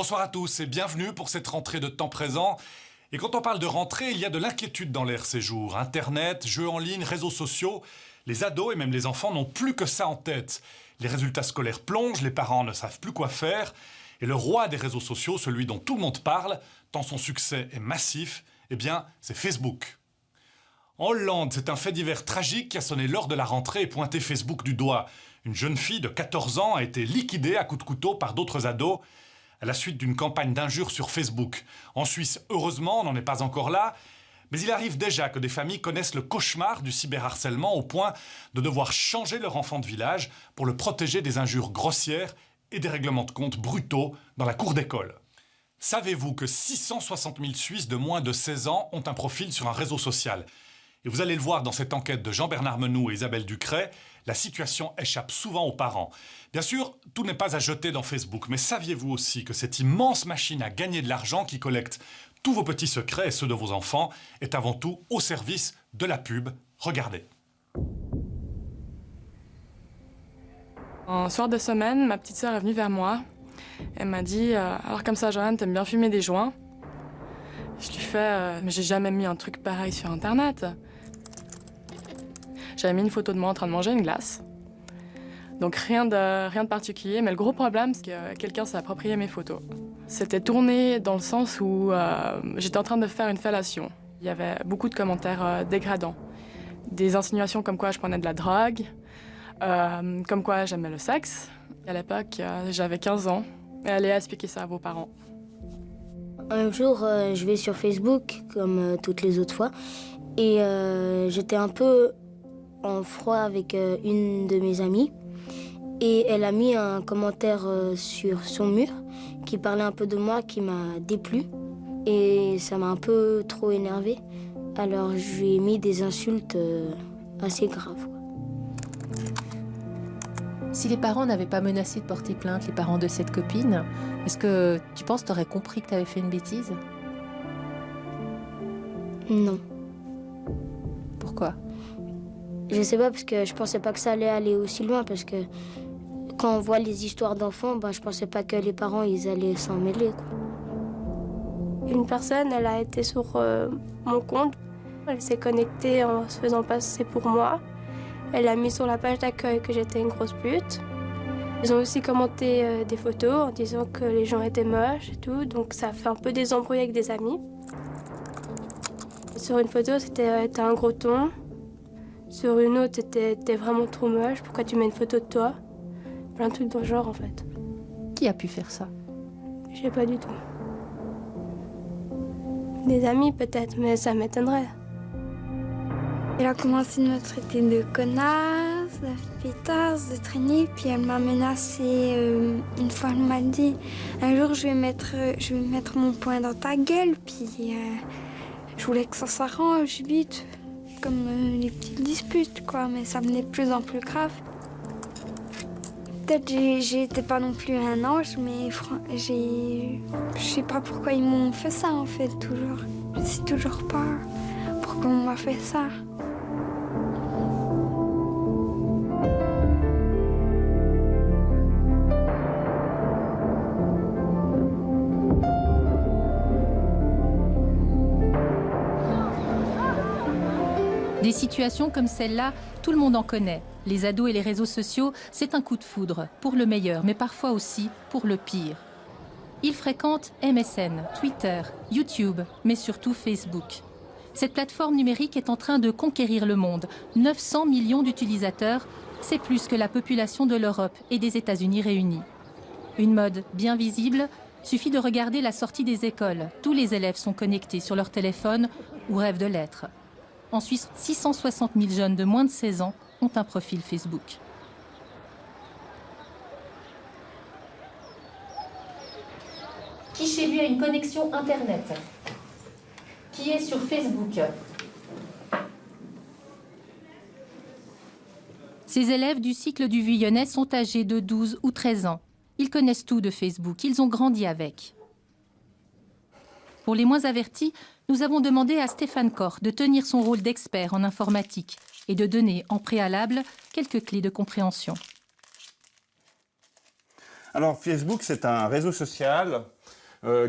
Bonsoir à tous et bienvenue pour cette rentrée de temps présent. Et quand on parle de rentrée, il y a de l'inquiétude dans l'air ces jours. Internet, jeux en ligne, réseaux sociaux, les ados et même les enfants n'ont plus que ça en tête. Les résultats scolaires plongent, les parents ne savent plus quoi faire. Et le roi des réseaux sociaux, celui dont tout le monde parle, tant son succès est massif, eh bien, c'est Facebook. En Hollande, c'est un fait divers tragique qui a sonné lors de la rentrée et pointé Facebook du doigt. Une jeune fille de 14 ans a été liquidée à coups de couteau par d'autres ados à la suite d'une campagne d'injures sur Facebook. En Suisse, heureusement, on n'en est pas encore là, mais il arrive déjà que des familles connaissent le cauchemar du cyberharcèlement au point de devoir changer leur enfant de village pour le protéger des injures grossières et des règlements de compte brutaux dans la cour d'école. Savez-vous que 660 000 Suisses de moins de 16 ans ont un profil sur un réseau social ? Et vous allez le voir dans cette enquête de Jean-Bernard Menou et Isabelle Ducret, la situation échappe souvent aux parents. Bien sûr, tout n'est pas à jeter dans Facebook, mais saviez-vous aussi que cette immense machine à gagner de l'argent qui collecte tous vos petits secrets et ceux de vos enfants est avant tout au service de la pub ? Regardez. Un soir de semaine, ma petite sœur est venue vers moi. Elle m'a dit alors comme ça, Joanne, t'aimes bien fumer des joints ? Je lui fais mais j'ai jamais mis un truc pareil sur Internet. J'avais mis une photo de moi en train de manger une glace. Donc rien de particulier, mais le gros problème, c'est que quelqu'un s'est approprié mes photos. C'était tourné dans le sens où j'étais en train de faire une fellation. Il y avait beaucoup de commentaires dégradants. Des insinuations comme quoi je prenais de la drogue, comme quoi j'aimais le sexe. À l'époque, j'avais 15 ans, et allez expliquer ça à vos parents. Un jour, je vais sur Facebook, comme toutes les autres fois, et j'étais un peu en froid avec une de mes amies. Et elle a mis un commentaire sur son mur qui parlait un peu de moi, qui m'a déplu. Et ça m'a un peu trop énervée. Alors je lui ai mis des insultes assez graves. Si les parents n'avaient pas menacé de porter plainte, les parents de cette copine, est-ce que tu penses que tu aurais compris que tu avais fait une bêtise ? Non. Pourquoi ? Je sais pas, parce que je pensais pas que ça allait aller aussi loin, parce que quand on voit les histoires d'enfants, je pensais pas que les parents ils allaient s'en mêler, quoi. Une personne, elle a été sur mon compte. Elle s'est connectée en se faisant passer pour moi. Elle a mis sur la page d'accueil que j'étais une grosse pute. Ils ont aussi commenté des photos en disant que les gens étaient moches et tout, donc ça a fait un peu des embrouilles avec des amis. Sur une photo, c'était t'as un gros ton. Sur une autre, t'es vraiment trop moche, pourquoi tu mets une photo de toi ? Plein de trucs dans le genre, en fait. Qui a pu faire ça ? Je sais pas du tout. Des amis, peut-être, mais ça m'étonnerait. Elle a commencé de me traiter de connasse, de pétasse, de traîner, puis elle m'a menacée. Une fois, elle m'a dit un jour je vais mettre mon poing dans ta gueule, puis je voulais que ça s'arrange vite, comme les petites disputes, quoi, mais ça venait de plus en plus grave. Peut-être j'étais pas non plus un ange, mais je sais pas pourquoi ils m'ont fait ça, en fait, toujours. Je sais toujours pas pourquoi on m'a fait ça. Des situations comme celle-là, tout le monde en connaît. Les ados et les réseaux sociaux, c'est un coup de foudre, pour le meilleur, mais parfois aussi pour le pire. Ils fréquentent MSN, Twitter, YouTube, mais surtout Facebook. Cette plateforme numérique est en train de conquérir le monde. 900 millions d'utilisateurs, c'est plus que la population de l'Europe et des États-Unis réunis. Une mode bien visible, suffit de regarder la sortie des écoles. Tous les élèves sont connectés sur leur téléphone ou rêvent de l'être. En Suisse, 660 000 jeunes de moins de 16 ans ont un profil Facebook. Qui chez lui a une connexion Internet ? Qui est sur Facebook ? Ces élèves du cycle du Vuillonnais sont âgés de 12 ou 13 ans. Ils connaissent tout de Facebook, ils ont grandi avec. Pour les moins avertis, nous avons demandé à Stéphane Koch de tenir son rôle d'expert en informatique et de donner en préalable quelques clés de compréhension. Alors Facebook, c'est un réseau social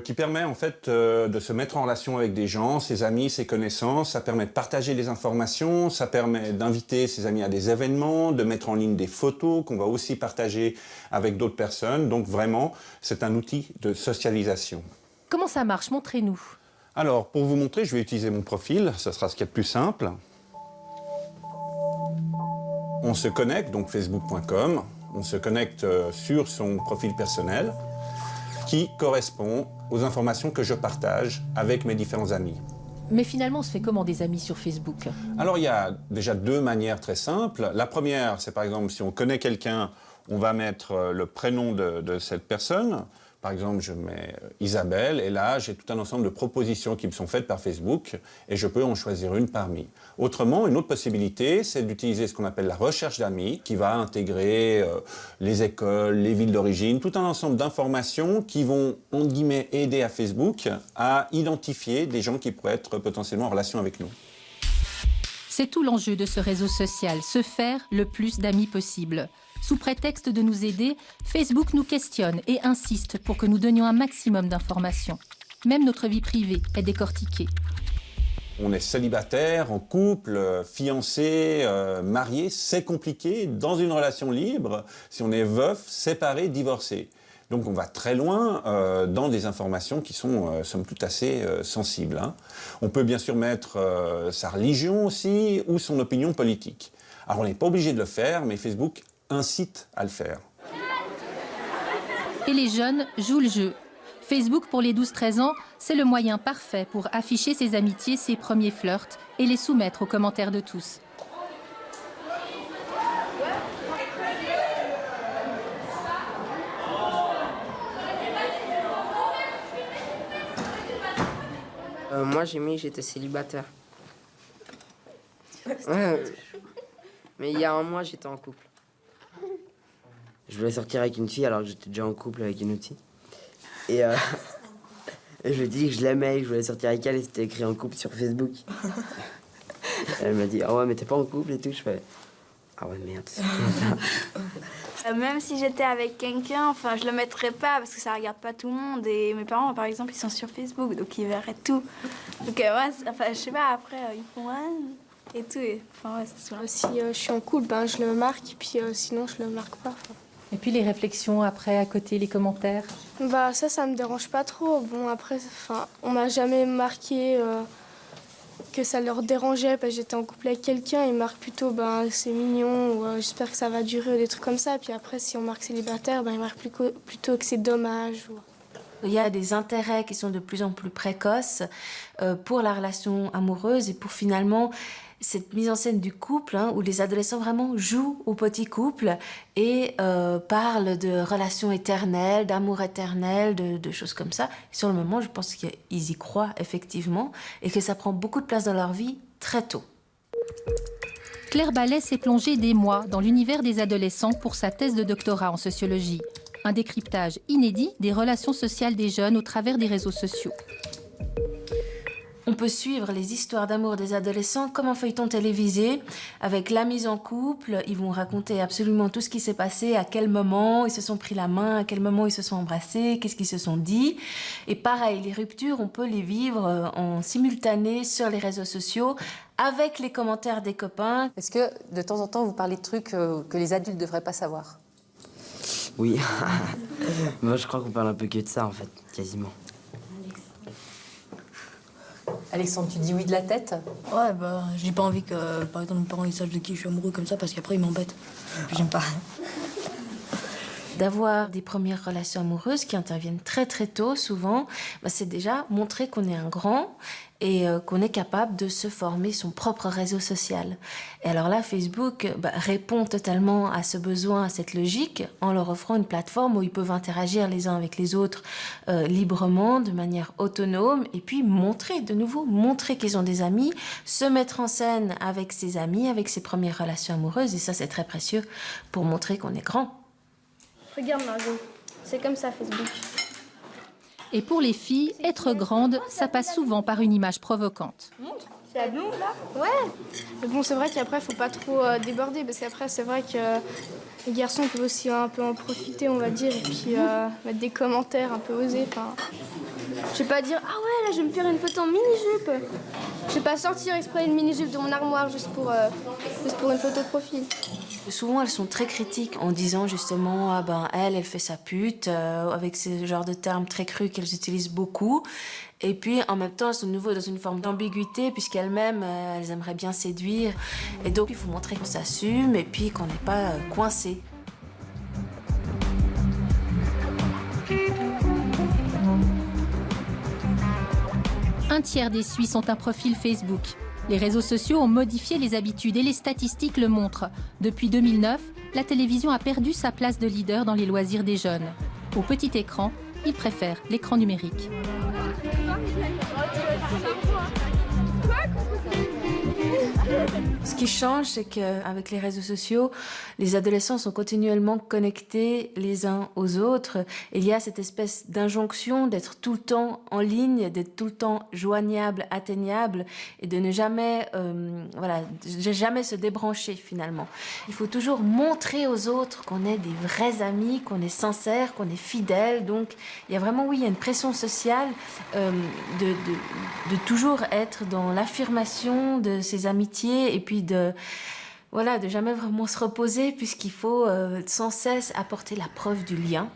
qui permet en fait de se mettre en relation avec des gens, ses amis, ses connaissances. Ça permet de partager des informations, ça permet d'inviter ses amis à des événements, de mettre en ligne des photos qu'on va aussi partager avec d'autres personnes. Donc vraiment, c'est un outil de socialisation. Comment ça marche? Montrez-nous. Alors, pour vous montrer, je vais utiliser mon profil, ce sera ce qu'il y a de plus simple. On se connecte, donc facebook.com, on se connecte sur son profil personnel qui correspond aux informations que je partage avec mes différents amis. Mais finalement, on se fait comment des amis sur Facebook? Alors, il y a déjà deux manières très simples. La première, c'est par exemple, si on connaît quelqu'un, on va mettre le prénom de cette personne. Par exemple, je mets Isabelle, et là, j'ai tout un ensemble de propositions qui me sont faites par Facebook, et je peux en choisir une parmi. Autrement, une autre possibilité, c'est d'utiliser ce qu'on appelle la recherche d'amis, qui va intégrer les écoles, les villes d'origine, tout un ensemble d'informations qui vont, entre guillemets, aider à Facebook à identifier des gens qui pourraient être potentiellement en relation avec nous. C'est tout l'enjeu de ce réseau social, se faire le plus d'amis possible. Sous prétexte de nous aider, Facebook nous questionne et insiste pour que nous donnions un maximum d'informations. Même notre vie privée est décortiquée. On est célibataire, en couple, fiancé, marié, c'est compliqué. Dans une relation libre, si on est veuf, séparé, divorcé. Donc on va très loin dans des informations qui sont, somme toute, assez sensibles. Hein. On peut bien sûr mettre sa religion aussi ou son opinion politique. Alors on n'est pas obligé de le faire, mais Facebook incite à le faire. Et les jeunes jouent le jeu. Facebook pour les 12-13 ans, c'est le moyen parfait pour afficher ses amitiés, ses premiers flirts et les soumettre aux commentaires de tous. Moi, j'ai mis que j'étais célibataire. Ouais. Mais il y a un mois, j'étais en couple. Je voulais sortir avec une fille alors que j'étais déjà en couple avec une autre fille. Et je lui ai dit que je l'aimais, que je voulais sortir avec elle et c'était écrit en couple sur Facebook. Elle m'a dit « Ah ouais, mais t'es pas en couple et tout ?» Je fais « Ah ouais, merde, c'est ça. » Même si j'étais avec quelqu'un, enfin, je le mettrais pas parce que ça regarde pas tout le monde. Et mes parents, par exemple, ils sont sur Facebook, donc ils verraient tout. Donc ouais, enfin, je sais pas, après, ils font « et tout. Et, enfin, ouais, c'est souvent. Si je suis en couple, ben, je le marque, puis sinon, je le marque pas. Et puis les réflexions après, à côté, les commentaires? Bah ça me dérange pas trop. Bon, après, enfin, on m'a jamais marqué que ça leur dérangeait parce que j'étais en couple avec quelqu'un. Ils marquent plutôt, ben, c'est mignon, ou j'espère que ça va durer, ou des trucs comme ça. Puis après, si on marque célibataire, ben, ils marquent plutôt que c'est dommage. Ou... Il y a des intérêts qui sont de plus en plus précoces pour la relation amoureuse et pour finalement cette mise en scène du couple, hein, où les adolescents vraiment jouent au petit couple et parlent de relations éternelles, d'amour éternel, de choses comme ça. Et sur le moment, je pense qu'ils y croient effectivement et que ça prend beaucoup de place dans leur vie très tôt. Claire Ballet s'est plongée des mois dans l'univers des adolescents pour sa thèse de doctorat en sociologie. Un décryptage inédit des relations sociales des jeunes au travers des réseaux sociaux. On peut suivre les histoires d'amour des adolescents comme un feuilleton télévisé, avec la mise en couple. Ils vont raconter absolument tout ce qui s'est passé, à quel moment ils se sont pris la main, à quel moment ils se sont embrassés, qu'est-ce qu'ils se sont dit. Et pareil, les ruptures, on peut les vivre en simultané sur les réseaux sociaux, avec les commentaires des copains. Est-ce que de temps en temps, vous parlez de trucs que les adultes ne devraient pas savoir? Oui. Moi, je crois qu'on parle un peu que de ça, en fait, quasiment. Alexandre, tu dis oui de la tête? Ouais, bah, j'ai pas envie que, par exemple, mes parents ils sachent de qui je suis amoureux comme ça, parce qu'après ils m'embêtent. J'aime pas. D'avoir des premières relations amoureuses qui interviennent très très tôt, souvent, bah, c'est déjà montrer qu'on est un grand et qu'on est capable de se former son propre réseau social. Et alors là, Facebook répond totalement à ce besoin, à cette logique, en leur offrant une plateforme où ils peuvent interagir les uns avec les autres librement, de manière autonome, et puis montrer qu'ils ont des amis, se mettre en scène avec ses amis, avec ses premières relations amoureuses, et ça c'est très précieux pour montrer qu'on est grand. Regarde Margot, c'est comme ça Facebook. Et pour les filles, être grande, ça passe souvent par une image provocante. C'est à nous là? Ouais. Mais bon, c'est vrai qu'après, faut pas trop déborder, parce qu'après, c'est vrai que Les garçons peuvent aussi un peu en profiter, on va dire, et puis mettre des commentaires un peu osés. Enfin, je vais pas dire « Ah ouais, là, je vais me faire une photo en mini-jupe ». Je vais pas sortir exprès une mini-jupe de mon armoire juste pour une photo de profil. Souvent, elles sont très critiques en disant justement « Ah ben, elle fait sa pute avec ce genre de termes très crus qu'elles utilisent beaucoup. Et puis, en même temps, elles sont de nouveau dans une forme d'ambiguïté puisqu'elles-mêmes, elles aimeraient bien séduire. Et donc, il faut montrer qu'on s'assume et puis qu'on n'est pas coincé. Un tiers des Suisses ont un profil Facebook. Les réseaux sociaux ont modifié les habitudes et les statistiques le montrent. Depuis 2009, la télévision a perdu sa place de leader dans les loisirs des jeunes. Au petit écran, ils préfèrent l'écran numérique. Ce qui change, c'est qu'avec les réseaux sociaux, les adolescents sont continuellement connectés les uns aux autres. Il y a cette espèce d'injonction d'être tout le temps en ligne, d'être tout le temps joignable, atteignable et de ne jamais, jamais se débrancher finalement. Il faut toujours montrer aux autres qu'on est des vrais amis, qu'on est sincère, qu'on est fidèle. Donc il y a vraiment, oui, il y a une pression sociale de toujours être dans l'affirmation de ses amitiés et puis de jamais vraiment se reposer puisqu'il faut sans cesse apporter la preuve du lien.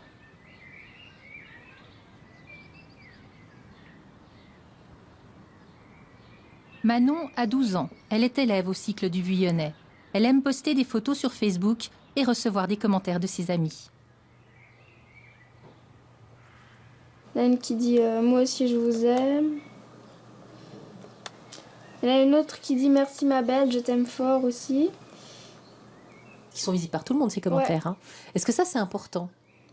Manon a 12 ans. Elle est élève au cycle du Vuillonnais. Elle aime poster des photos sur Facebook et recevoir des commentaires de ses amis. Il y en a une qui dit moi aussi je vous aime. Il y en a une autre qui dit merci ma belle, je t'aime fort aussi. Ils sont visibles par tout le monde, ces commentaires. Ouais. Hein. Est-ce que ça, c'est important?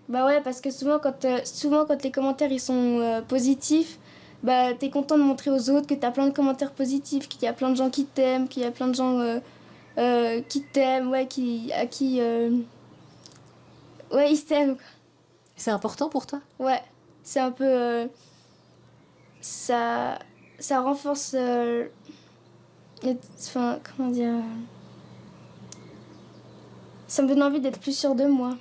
Bah ouais, parce que souvent quand les commentaires ils sont positifs, bah t'es content de montrer aux autres que t'as plein de commentaires positifs, qu'il y a plein de gens qui t'aiment, qu'il y a plein de gens qui t'aiment, ouais, ouais, ils t'aiment. C'est important pour toi? Ouais, c'est un peu... ça renforce... Enfin, comment dire... Ça me donne envie d'être plus sûre de moi.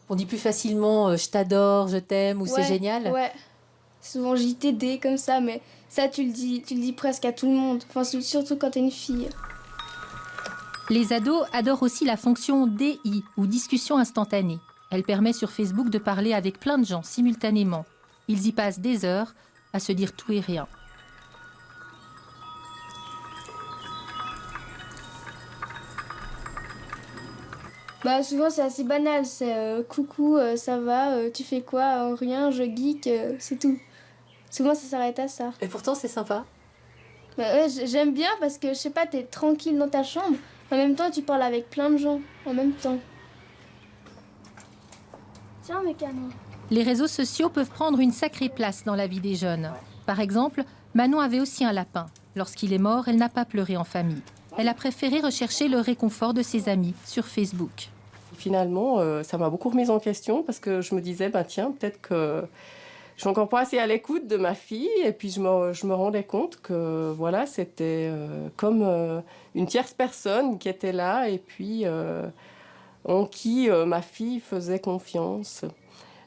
On dit plus facilement je t'adore, je t'aime ou c'est génial. Ouais. Souvent JTD comme ça, mais ça tu le dis presque à tout le monde. Enfin, surtout quand t'es une fille. Les ados adorent aussi la fonction DI ou discussion instantanée. Elle permet sur Facebook de parler avec plein de gens simultanément. Ils y passent des heures à se dire tout et rien. Bah souvent c'est assez banal, c'est coucou, ça va, tu fais quoi, rien, je geek, c'est tout. Souvent ça s'arrête à ça. Et pourtant c'est sympa. Bah ouais, j'aime bien parce que je sais pas, t'es tranquille dans ta chambre, en même temps tu parles avec plein de gens, en même temps. Tiens mes canons. Les réseaux sociaux peuvent prendre une sacrée place dans la vie des jeunes. Par exemple, Manon avait aussi un lapin. Lorsqu'il est mort, elle n'a pas pleuré en famille. Elle a préféré rechercher le réconfort de ses amis sur Facebook. Finalement, ça m'a beaucoup remise en question parce que je me disais, tiens, peut-être que je suis encore pas assez à l'écoute de ma fille. Et puis je me rendais compte que voilà, c'était comme une tierce personne qui était là et puis en qui ma fille faisait confiance.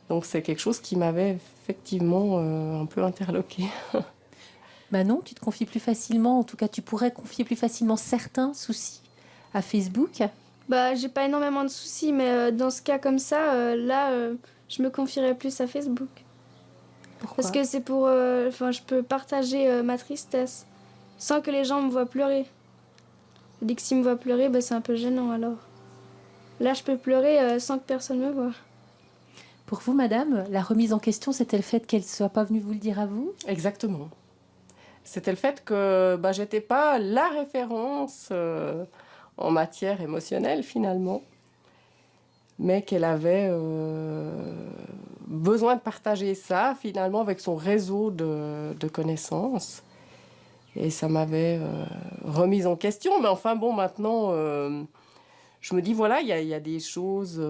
Donc c'est quelque chose qui m'avait effectivement un peu interloquée. Manon, tu te confies plus facilement, en tout cas tu pourrais confier plus facilement certains soucis à Facebook? Bah j'ai pas énormément de soucis, mais dans ce cas comme ça, je me confierais plus à Facebook. Pourquoi? Parce que c'est pour... je peux partager ma tristesse sans que les gens me voient pleurer. Je dis que s'ils me voient pleurer, c'est un peu gênant alors. Là je peux pleurer sans que personne me voie. Pour vous, madame, la remise en question, c'était le fait qu'elle ne soit pas venue vous le dire à vous? Exactement. C'était le fait que j'étais pas la référence en matière émotionnelle, finalement. Mais qu'elle avait besoin de partager ça, finalement, avec son réseau de connaissances. Et ça m'avait remise en question. Mais enfin, bon, maintenant... je me dis, voilà, il y a des choses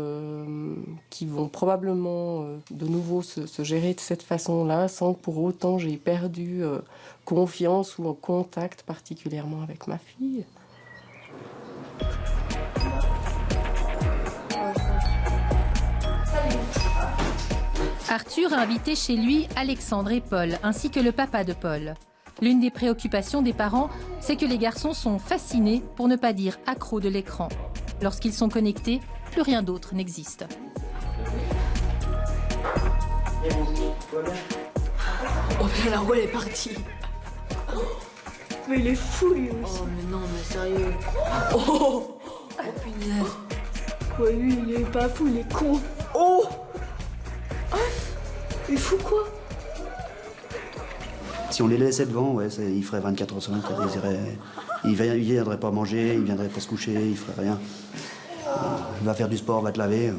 qui vont probablement de nouveau se gérer de cette façon-là, sans que pour autant j'ai perdu confiance ou en contact particulièrement avec ma fille. Arthur a invité chez lui Alexandre et Paul, ainsi que le papa de Paul. L'une des préoccupations des parents, c'est que les garçons sont fascinés, pour ne pas dire accros de l'écran. Lorsqu'ils sont connectés, plus rien d'autre n'existe. Oh putain, la roue elle est partie. Mais il est fou lui aussi. Oh mais non, mais sérieux. Oh punaise. Ouais, lui il est pas fou, il est con. Oh il est fou quoi. Si on les laissait devant, ouais, il ferait 24 heures sur 24. Il viendrait pas manger, il viendrait pas se coucher, il ferait rien. Il va faire du sport, va te laver.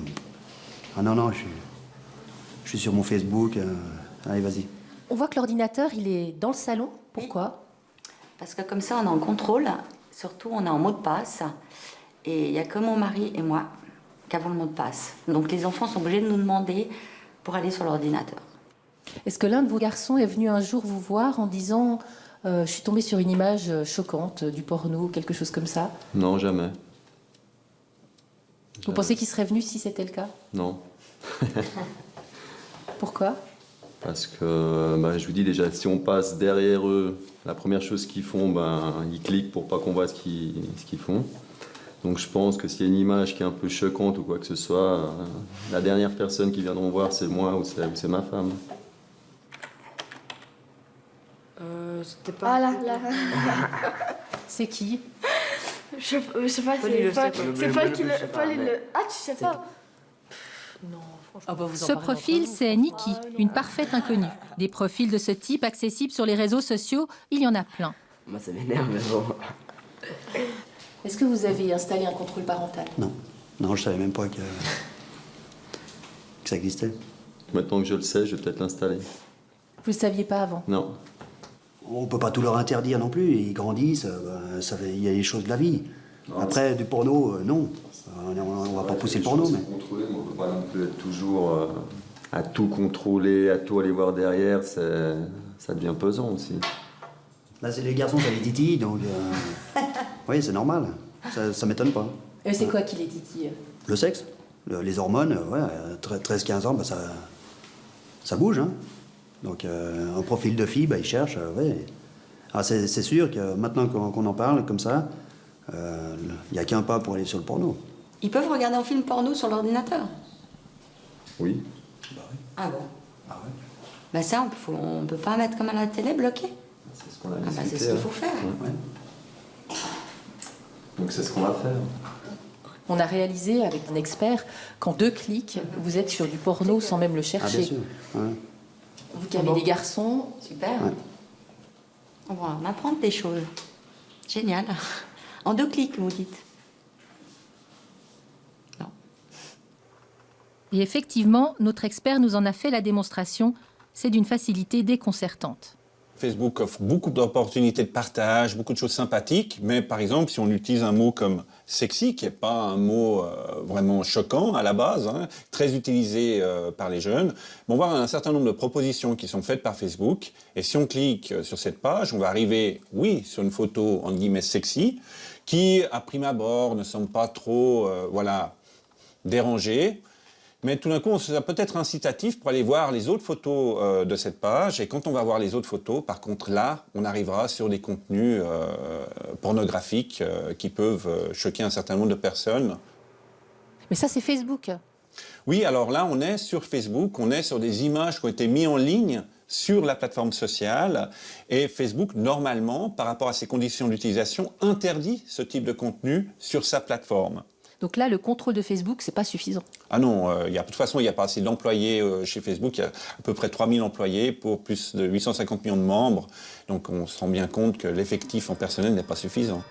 Ah non, je suis sur mon Facebook. Allez, vas-y. On voit que l'ordinateur, il est dans le salon. Pourquoi? Parce que comme ça, on est en contrôle. Surtout, on est en mot de passe. Et il n'y a que mon mari et moi qui avons le mot de passe. Donc les enfants sont obligés de nous demander pour aller sur l'ordinateur. Est-ce que l'un de vos garçons est venu un jour vous voir en disant je suis tombé sur une image choquante, du porno, quelque chose comme ça? Non, jamais. Vous pensez qu'il serait venu si c'était le cas? Non. Pourquoi? Parce que, je vous dis déjà, si on passe derrière eux, la première chose qu'ils font, ils cliquent pour pas qu'on voit ce qu'ils font. Donc je pense que s'il y a une image qui est un peu choquante ou quoi que ce soit, la dernière personne qui viendront voir, c'est moi ou c'est ma femme. C'était pas... Ah là. C'est qui? Je sais pas, c'est pas qui le... Ah, tu sais pas? Non, Ce profil, c'est Niki, une parfaite inconnue. Des profils de ce type accessibles sur les réseaux sociaux, il y en a plein. Moi, ça m'énerve, mais bon. Est-ce que vous avez installé un contrôle parental? Non, je savais même pas que ça existait. Maintenant que je le sais, je vais peut-être l'installer. Vous le saviez pas avant? Non. On peut pas tout leur interdire non plus. Ils grandissent, il y a les choses de la vie. Non, après, du porno, non. On va pas pousser le porno, mais... Contrôler, mais on peut pas non plus être toujours à tout contrôler, à tout aller voir derrière. Ça devient pesant aussi. Là, c'est les garçons, ça les titille, donc... Oui, c'est normal. Ça m'étonne pas. Et c'est quoi qui les titille? Le sexe, les hormones, ouais, 13-15 ans, ça bouge, hein. Donc, un profil de fille, il cherche, ouais. Alors, c'est sûr que maintenant qu'on en parle comme ça, il n'y a qu'un pas pour aller sur le porno. Ils peuvent regarder un film porno sur l'ordinateur? Oui. Ah bon? Ah ouais. Ça, on peut pas mettre comme à la télé, bloqué? C'est ce qu'on a c'est ce qu'il faut faire. Ouais. Donc c'est ce qu'on va faire. On a réalisé avec un expert qu'en 2 clics, vous êtes sur du porno sans même le chercher. Ah, bien sûr. Ouais. Vous qui avez des garçons... Super. Ouais. On va en apprendre des choses. Génial. En 2 clics, vous dites. Non. Et effectivement, notre expert nous en a fait la démonstration. C'est d'une facilité déconcertante. Facebook offre beaucoup d'opportunités de partage, beaucoup de choses sympathiques, mais par exemple, si on utilise un mot comme « sexy », qui n'est pas un mot vraiment choquant à la base, hein, très utilisé par les jeunes, on va avoir un certain nombre de propositions qui sont faites par Facebook, et si on clique sur cette page, on va arriver, oui, sur une photo, entre guillemets, sexy, qui, à prime abord, ne semble pas trop, dérangée. Mais tout d'un coup, ça peut être incitatif pour aller voir les autres photos de cette page. Et quand on va voir les autres photos, par contre, là, on arrivera sur des contenus pornographiques qui peuvent choquer un certain nombre de personnes. Mais ça, c'est Facebook. Oui, alors là, on est sur Facebook, on est sur des images qui ont été mises en ligne sur la plateforme sociale. Et Facebook, normalement, par rapport à ses conditions d'utilisation, interdit ce type de contenu sur sa plateforme. Donc là, le contrôle de Facebook, c'est pas suffisant. Ah non, de toute façon, il n'y a pas assez d'employés chez Facebook. Il y a à peu près 3000 employés pour plus de 850 millions de membres. Donc on se rend bien compte que l'effectif en personnel n'est pas suffisant.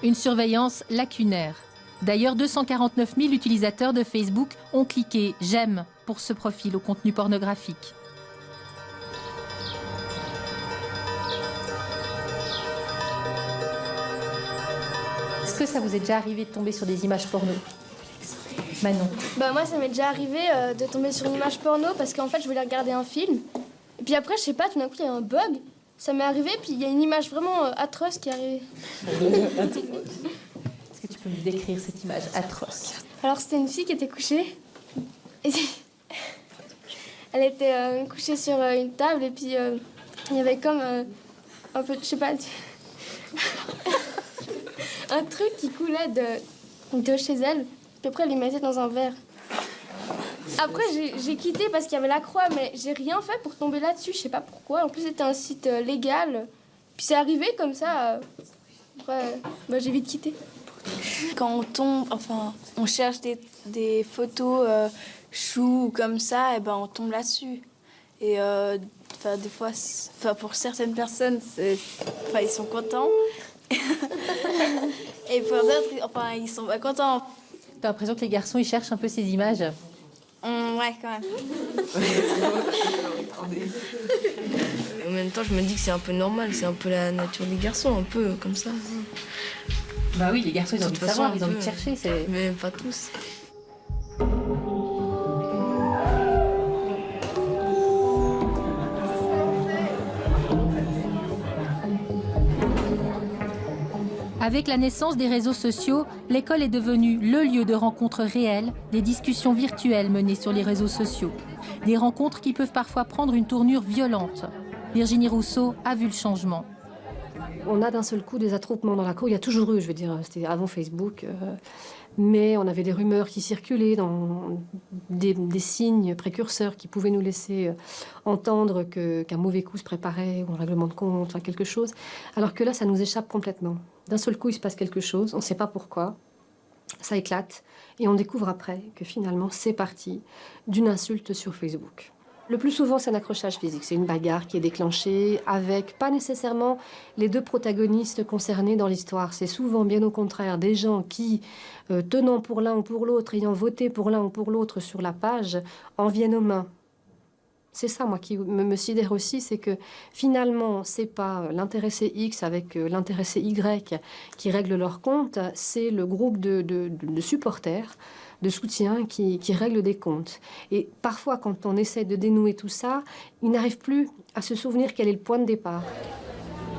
Une surveillance lacunaire. D'ailleurs, 249 000 utilisateurs de Facebook ont cliqué « J'aime » pour ce profil au contenu pornographique. Est-ce que ça vous est déjà arrivé de tomber sur des images porno? Manon. Moi, ça m'est déjà arrivé de tomber sur une image porno parce qu'en fait, je voulais regarder un film. Et puis après, je sais pas, tout d'un coup, il y a un bug. Ça m'est arrivé, puis il y a une image vraiment atroce qui est arrivée. Est-ce que tu peux me décrire cette image atroce? Alors, c'était une fille qui était couchée. Et Elle était couchée sur une table et puis il y avait comme un peu, je sais pas, un truc qui coulait de chez elle. Puis après, elle les mettait dans un verre. Après, j'ai quitté parce qu'il y avait la croix, mais j'ai rien fait pour tomber là-dessus. Je sais pas pourquoi. En plus, c'était un site légal. Puis c'est arrivé comme ça. Après, j'ai vite quitté. Quand on tombe, enfin, on cherche des photos chou comme ça, et ben on tombe là-dessus. Et des fois, pour certaines personnes, ils sont contents. Et pour d'autres, ils sont pas contents. T'as l'impression que les garçons, ils cherchent un peu ces images? Ouais, quand même. En même temps, je me dis que c'est un peu normal, c'est un peu la nature des garçons, un peu comme ça. Bah oui, les garçons, ils ont envie de savoir, ils ont envie de chercher. Mais pas tous. Avec la naissance des réseaux sociaux, l'école est devenue le lieu de rencontres réelles, des discussions virtuelles menées sur les réseaux sociaux. Des rencontres qui peuvent parfois prendre une tournure violente. Virginie Rousseau a vu le changement. On a d'un seul coup des attroupements dans la cour. Il y a toujours eu, je veux dire, c'était avant Facebook. Mais on avait des rumeurs qui circulaient, des signes précurseurs qui pouvaient nous laisser entendre qu'un mauvais coup se préparait, ou un règlement de compte, enfin quelque chose. Alors que là, ça nous échappe complètement. D'un seul coup, il se passe quelque chose, on ne sait pas pourquoi, ça éclate, et on découvre après que finalement, c'est parti d'une insulte sur Facebook. Le plus souvent, c'est un accrochage physique, c'est une bagarre qui est déclenchée avec pas nécessairement les deux protagonistes concernés dans l'histoire. C'est souvent, bien au contraire, des gens qui, tenant pour l'un ou pour l'autre, ayant voté pour l'un ou pour l'autre sur la page, en viennent aux mains. C'est ça, moi, qui me sidère aussi, c'est que finalement, c'est pas l'intéressé X avec l'intéressé Y qui règle leur compte, c'est le groupe de supporters, de soutien qui règle des comptes. Et parfois, quand on essaie de dénouer tout ça, ils n'arrivent plus à se souvenir quel est le point de départ.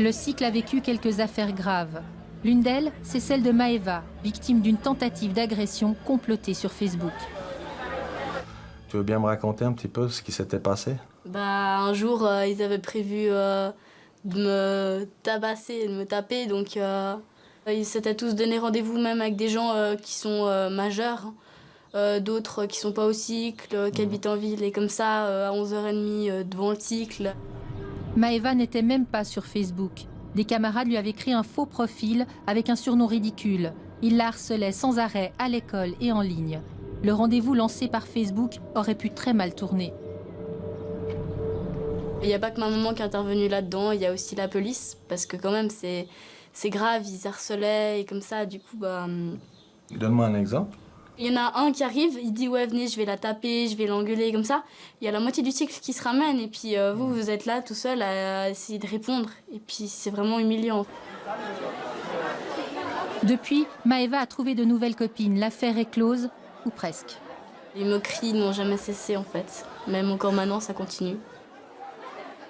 Le cycle a vécu quelques affaires graves. L'une d'elles, c'est celle de Maëva, victime d'une tentative d'agression complotée sur Facebook. Tu veux bien me raconter un petit peu ce qui s'était passé? Un jour, ils avaient prévu de me tabasser, de me taper, donc ils s'étaient tous donné rendez-vous même avec des gens qui sont majeurs, d'autres qui sont pas au cycle, qui habitent en ville, et comme ça, à 11h30 devant le cycle. Maëva n'était même pas sur Facebook. Des camarades lui avaient créé un faux profil avec un surnom ridicule. Ils la harcelaient sans arrêt à l'école et en ligne. Le rendez-vous lancé par Facebook aurait pu très mal tourner. Il n'y a pas que ma maman qui est intervenue là-dedans, il y a aussi la police, parce que quand même c'est grave, ils harcelaient et comme ça, du coup, Donne-moi un exemple. Il y en a un qui arrive, il dit « Ouais, venez, je vais la taper, je vais l'engueuler, comme ça ». Il y a la moitié du cycle qui se ramène, et puis vous êtes là tout seul à essayer de répondre, et puis c'est vraiment humiliant. Depuis, Maëva a trouvé de nouvelles copines, l'affaire est close. Ou presque. Les moqueries n'ont jamais cessé en fait. Même encore maintenant, ça continue.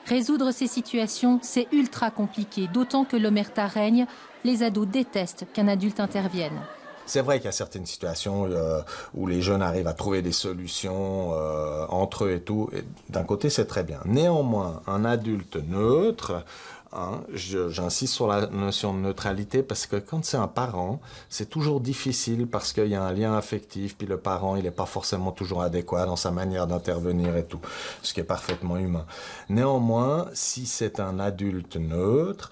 Résoudre ces situations, c'est ultra compliqué, d'autant que l'omerta règne. Les ados détestent qu'un adulte intervienne. C'est vrai qu'il y a certaines situations où les jeunes arrivent à trouver des solutions entre eux et tout. D'un côté, c'est très bien. Néanmoins, un adulte neutre, j'insiste sur la notion de neutralité parce que quand c'est un parent, c'est toujours difficile parce qu'il y a un lien affectif, puis le parent, il n'est pas forcément toujours adéquat dans sa manière d'intervenir et tout, ce qui est parfaitement humain. Néanmoins, si c'est un adulte neutre,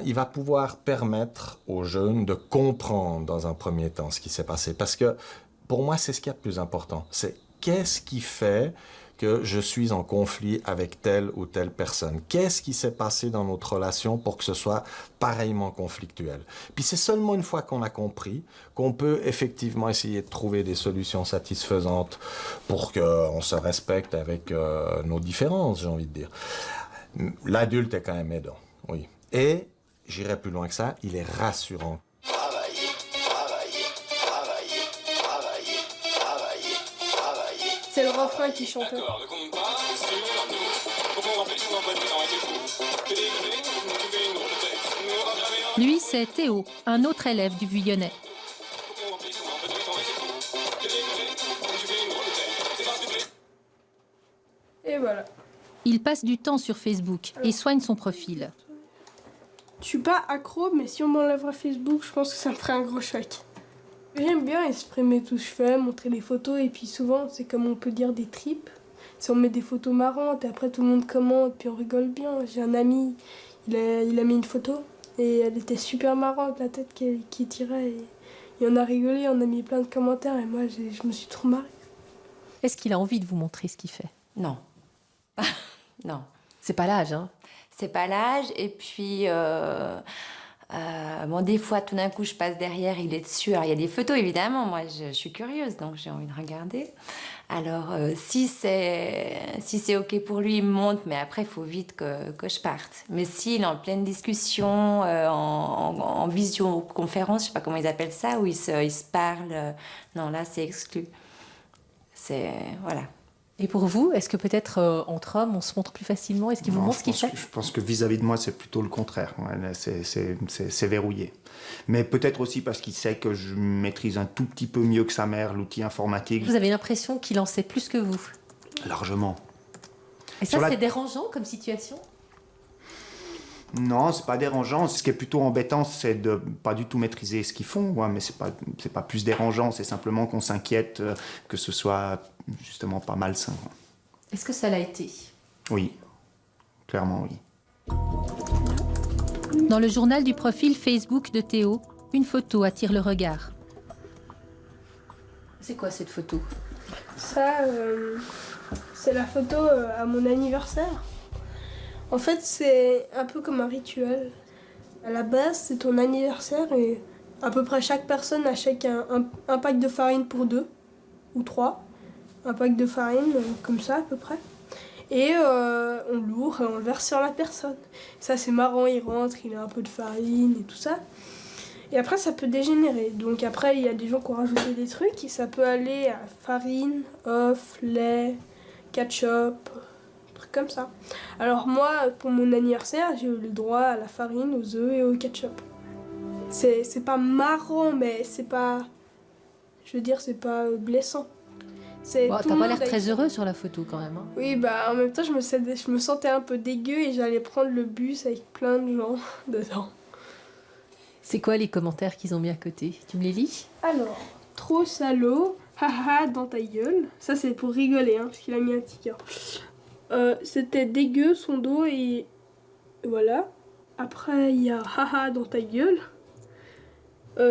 il va pouvoir permettre aux jeunes de comprendre dans un premier temps ce qui s'est passé. Parce que pour moi, c'est ce qui est le plus important. C'est qu'est-ce qui fait que je suis en conflit avec telle ou telle personne. Qu'est-ce qui s'est passé dans notre relation pour que ce soit pareillement conflictuel? Puis c'est seulement une fois qu'on a compris qu'on peut effectivement essayer de trouver des solutions satisfaisantes pour qu'on se respecte avec nos différences, j'ai envie de dire. L'adulte est quand même aidant, oui. Et, j'irai plus loin que ça, il est rassurant. C'est le refrain qui chante. Lui, c'est Théo, un autre élève du Vuyonnais. Et Il passe du temps sur Facebook et soigne son profil. Je suis pas accro, mais si on m'enlèverait Facebook, je pense que ça me ferait un gros choc. J'aime bien exprimer tout ce que je fais, montrer les photos, et puis souvent, c'est comme on peut dire des tripes. Si on met des photos marrantes, et après tout le monde commente, puis on rigole bien. J'ai un ami, il a mis une photo, et elle était super marrante, la tête qui tirait. Et on a rigolé, on a mis plein de commentaires, et moi, je me suis trop marrée. Est-ce qu'il a envie de vous montrer ce qu'il fait? Non. Non. C'est pas l'âge, hein? C'est pas l'âge, et puis... bon, des fois, tout d'un coup, je passe derrière, il est dessus. Alors, il y a des photos, évidemment. Moi, je suis curieuse, donc j'ai envie de regarder. Alors, si c'est OK pour lui, il me montre, mais après, il faut vite que je parte. Mais s'il est en pleine discussion, en visioconférence, je sais pas comment ils appellent ça, où ils se parlent, non, là, c'est exclu. Voilà. Et pour vous, est-ce que peut-être entre hommes, on se montre plus facilement? Est-ce qu'il vous montre ce qu'il fait? Je pense que vis-à-vis de moi, c'est plutôt le contraire. Ouais, c'est verrouillé. Mais peut-être aussi parce qu'il sait que je maîtrise un tout petit peu mieux que sa mère l'outil informatique. Vous avez l'impression qu'il en sait plus que vous? Largement. Et ça, c'est dérangeant comme situation? Non, c'est pas dérangeant. Ce qui est plutôt embêtant, c'est de pas du tout maîtriser ce qu'ils font. Ouais, mais c'est pas plus dérangeant. C'est simplement qu'on s'inquiète que ce soit justement pas malsain. Est-ce que ça l'a été? Oui, clairement oui. Dans le journal du profil Facebook de Théo, une photo attire le regard. C'est quoi cette photo? Ça, c'est la photo à mon anniversaire. En fait, c'est un peu comme un rituel. À la base, c'est ton anniversaire et à peu près chaque personne achète un pack de farine pour 2 ou 3. Un pack de farine, comme ça à peu près. Et on l'ouvre et on le verse sur la personne. Ça, c'est marrant, il rentre, il a un peu de farine et tout ça. Et après, ça peut dégénérer. Donc après, il y a des gens qui ont rajouté des trucs et ça peut aller à farine, œufs, lait, ketchup... comme ça. Alors moi, pour mon anniversaire, j'ai eu le droit à la farine, aux œufs et au ketchup. C'est pas marrant, mais c'est pas... Je veux dire, c'est pas blessant. Bon, t'as pas l'air très heureux sur la photo quand même. Hein. Oui, bah en même temps, je me sentais un peu dégueu et j'allais prendre le bus avec plein de gens dedans. C'est quoi les commentaires qu'ils ont mis à côté? Tu me les lis? Alors, trop salaud, haha, dans ta gueule. Ça, c'est pour rigoler, hein, parce qu'il a mis un petit cœur. C'était dégueu son dos et voilà. Après il y a haha dans ta gueule.